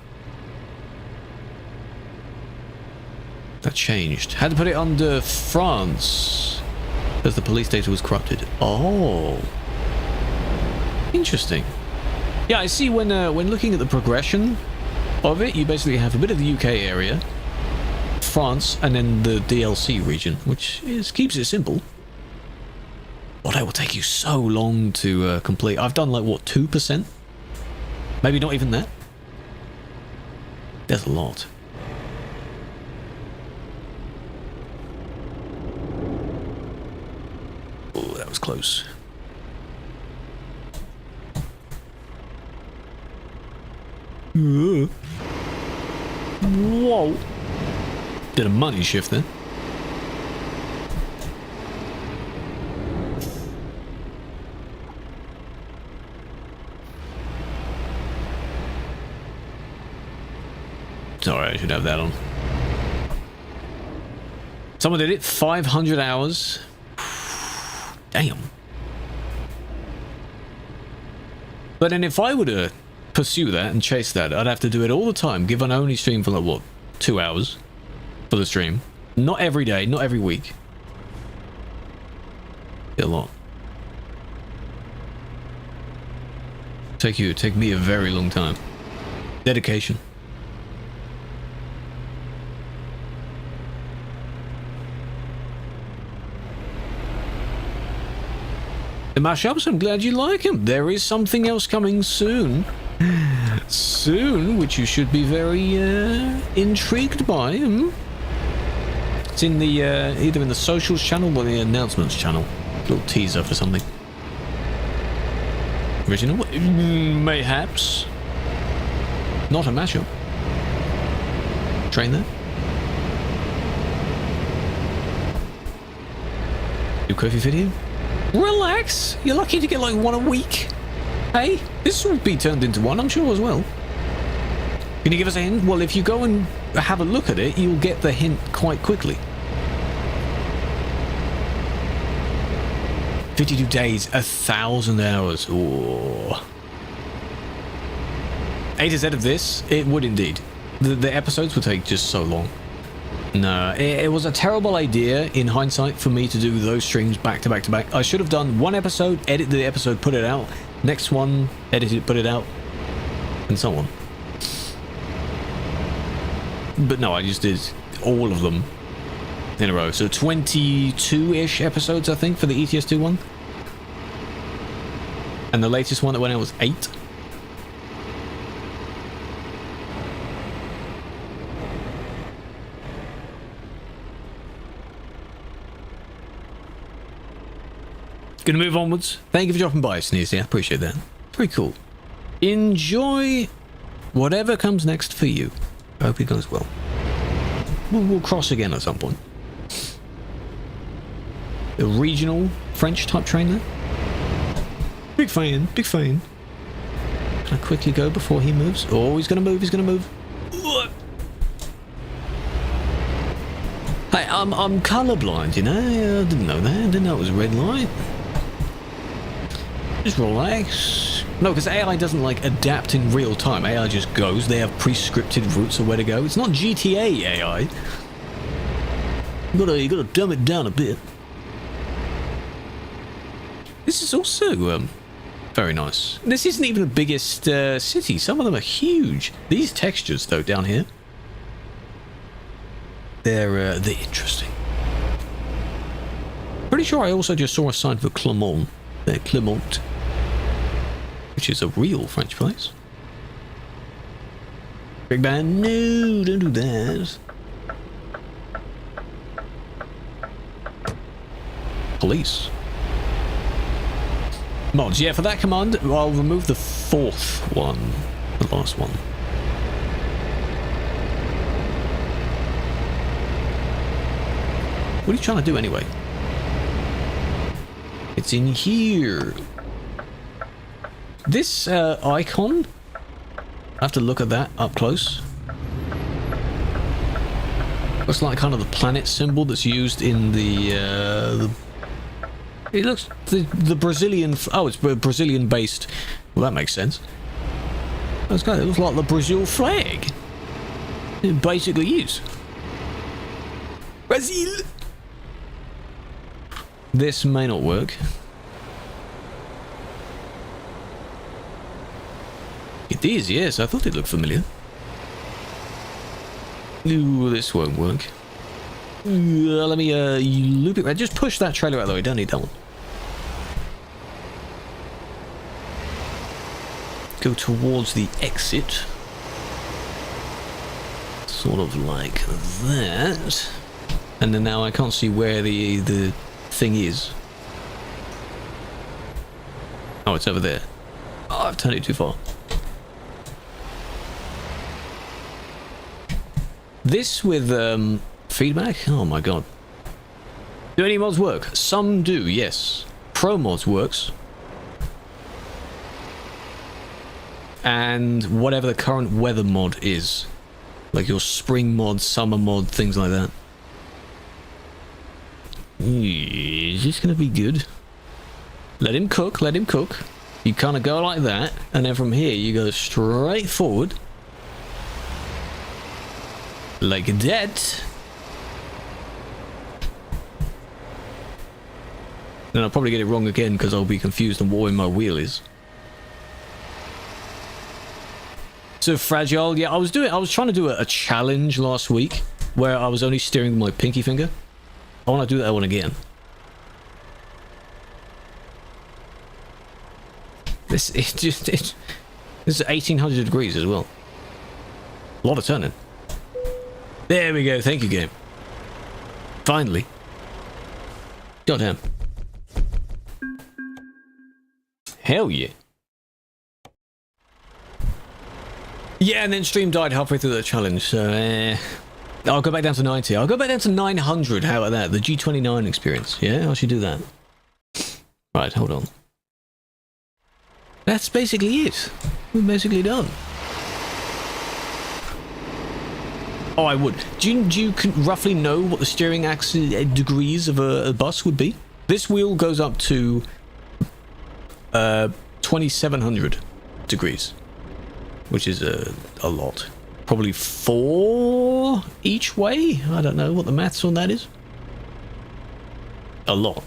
That changed. Had to put it under France because the police data was corrupted. Oh, interesting. Yeah, I see when looking at the progression of it, you basically have a bit of the UK area, France, and then the DLC region, which keeps it simple. But that will take you so long to complete. I've done like, what, 2%? Maybe not even that. There's a lot. Oh, that was close. Whoa. Did a money shift there. Sorry, I should have that on. Someone did it. 500 hours. Damn. But then if I were to pursue that and chase that, I'd have to do it all the time, given I only stream for like, what, 2 hours for the stream. Not every day, not every week. A lot. Take me a very long time. Dedication. The mashups, I'm glad you like them. There is something else coming soon. Soon, which you should be very intrigued by. It's in the either in the socials channel or the announcements channel. Little teaser for something. Original? Mayhaps. Not a mashup. Train there. New Kofi video? Relax! You're lucky to get like one a week. Hey, this will be turned into one, I'm sure, as well. Can you give us a hint? Well, if you go and have a look at it, you'll get the hint quite quickly. 52 days, 1,000 hours. Ooh. A to Z of this, it would indeed. The episodes would take just so long. No, it was a terrible idea in hindsight for me to do those streams back to back to back. I should have done one episode, edit the episode, put it out. Next one, edit it, put it out. And so on. But no, I just did all of them in a row. So 22-ish episodes, I think, for the ETS2 one. And the latest one that went out was 8. Gonna move onwards. Thank you for dropping by, Sneeze. Yeah, appreciate that. Very cool. Enjoy whatever comes next for you. I hope it goes well. We'll cross again at some point. The regional French type train there. Big fan, big fan. Can I quickly go before he moves? Oh, he's gonna move, he's gonna move. Hey, I'm colorblind, you know? I didn't know that. I didn't know it was a red light. Just relax. No, because AI doesn't like adapt in real time. AI just goes. They have pre-scripted routes of where to go. It's not GTA AI. You gotta dumb it down a bit. This is also very nice. This isn't even the biggest city. Some of them are huge. These textures, though, down here, they're interesting. Pretty sure I also just saw a sign for Clermont. Clermont. Which is a real French place. Big man, no, don't do that. Police. Mods, yeah, for that command, I'll remove the fourth one. The last one. What are you trying to do anyway? It's in here. This icon, I have to look at that up close. Looks like kind of the planet symbol that's used in the it looks the Brazilian. Oh, it's Brazilian based. Well, that makes sense. It looks like the Brazil flag. It basically is. Brazil. This may not work. It is, yes. I thought it looked familiar. Ooh, this won't work. Let me loop it. Just push that trailer out of the way. Don't need that one. Go towards the exit. Sort of like that. And then now I can't see where the thing is. Oh, it's over there. Oh, I've turned it too far. This with feedback? Oh my god. Do any mods work? Some do, yes. Pro mods works. And whatever the current weather mod is. Like your spring mod, summer mod, things like that. Is this gonna be good? Let him cook, let him cook. You kind of go like that, and then from here you go straight forward. Like that. Then I'll probably get it wrong again because I'll be confused on what way my wheel is. So fragile. Yeah, I was trying to do a challenge last week where I was only steering with my pinky finger. I want to do that one again. This is 1800 degrees as well. A lot of turning. There we go. Thank you, game. Finally. Goddamn. Hell yeah. Yeah, and then stream died halfway through the challenge, so I'll go back down to 90. I'll go back down to 900. How about that? The G29 experience. Yeah, I should do that. Right, hold on. That's basically it. We're basically done. Oh, I would. Do you roughly know what the steering axis degrees of a bus would be? This wheel goes up to 2700 degrees, which is a lot. Probably 4 each way? I don't know what the maths on that is. A lot.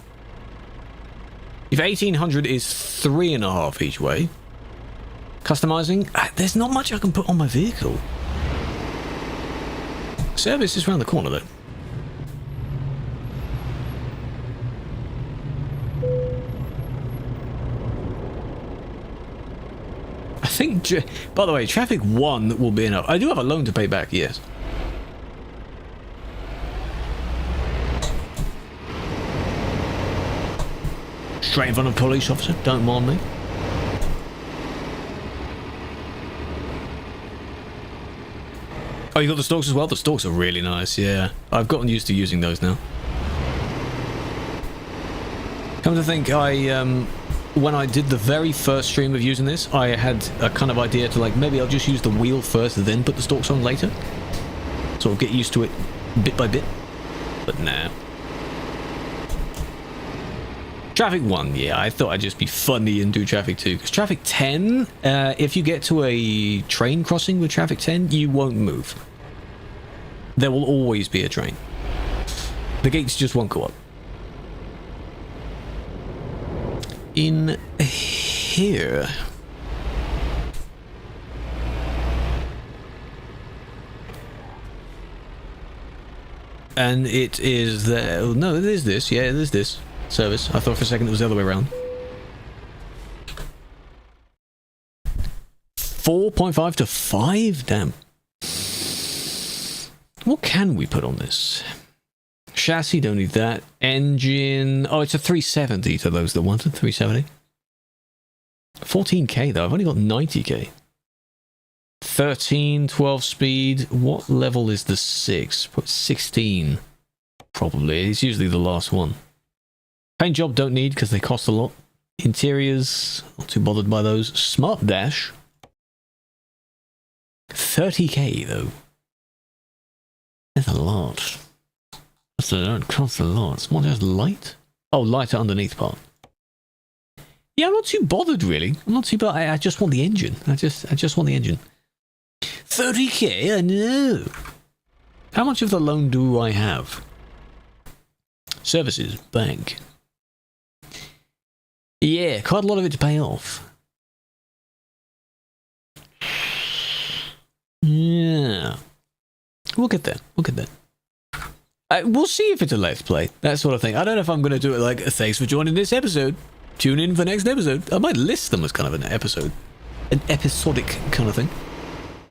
If 1800 is 3.5 each way. Customizing? There's not much I can put on my vehicle. Service is around the corner though. I think, by the way, traffic 1 will be enough. I do have a loan to pay back, yes. Straight in front of a police officer, don't mind me. Oh, you got the stalks as well? The stalks are really nice, yeah. I've gotten used to using those now. Come to think, when I did the very first stream of using this, I had a kind of idea to like, maybe I'll just use the wheel first, then put the stalks on later. Sort of get used to it bit by bit. But nah. Traffic 1, yeah, I thought I'd just be funny and do Traffic 2. Because Traffic 10, if you get to a train crossing with Traffic 10, you won't move. There will always be a train. The gates just won't go up. In here... And it is there. Oh, no, it is this. Yeah, it is this service. I thought for a second it was the other way around. 4.5 to 5? Damn. What can we put on this? Chassis, don't need that. Engine. Oh, it's a 370 to those that wanted 370. 14k though. I've only got 90k. 13, 12 speed. What level is the 6? Put 16. Probably. It's usually the last one. Paint job don't need because they cost a lot. Interiors, not too bothered by those. Smart dash. 30k though. That's a lot. That costs a lot. Smart dash light? Oh, lighter underneath part. Yeah, I'm not too bothered really. I'm not too bothered. I just want the engine. I just want the engine. 30k? I know. How much of the loan do I have? Services, bank. Yeah, quite a lot of it to pay off. Yeah. We'll get there. We'll get there. We'll see if it's a let's play. That sort of thing. I don't know if I'm going to do it like, thanks for joining this episode. Tune in for next episode. I might list them as kind of an episode. An episodic kind of thing.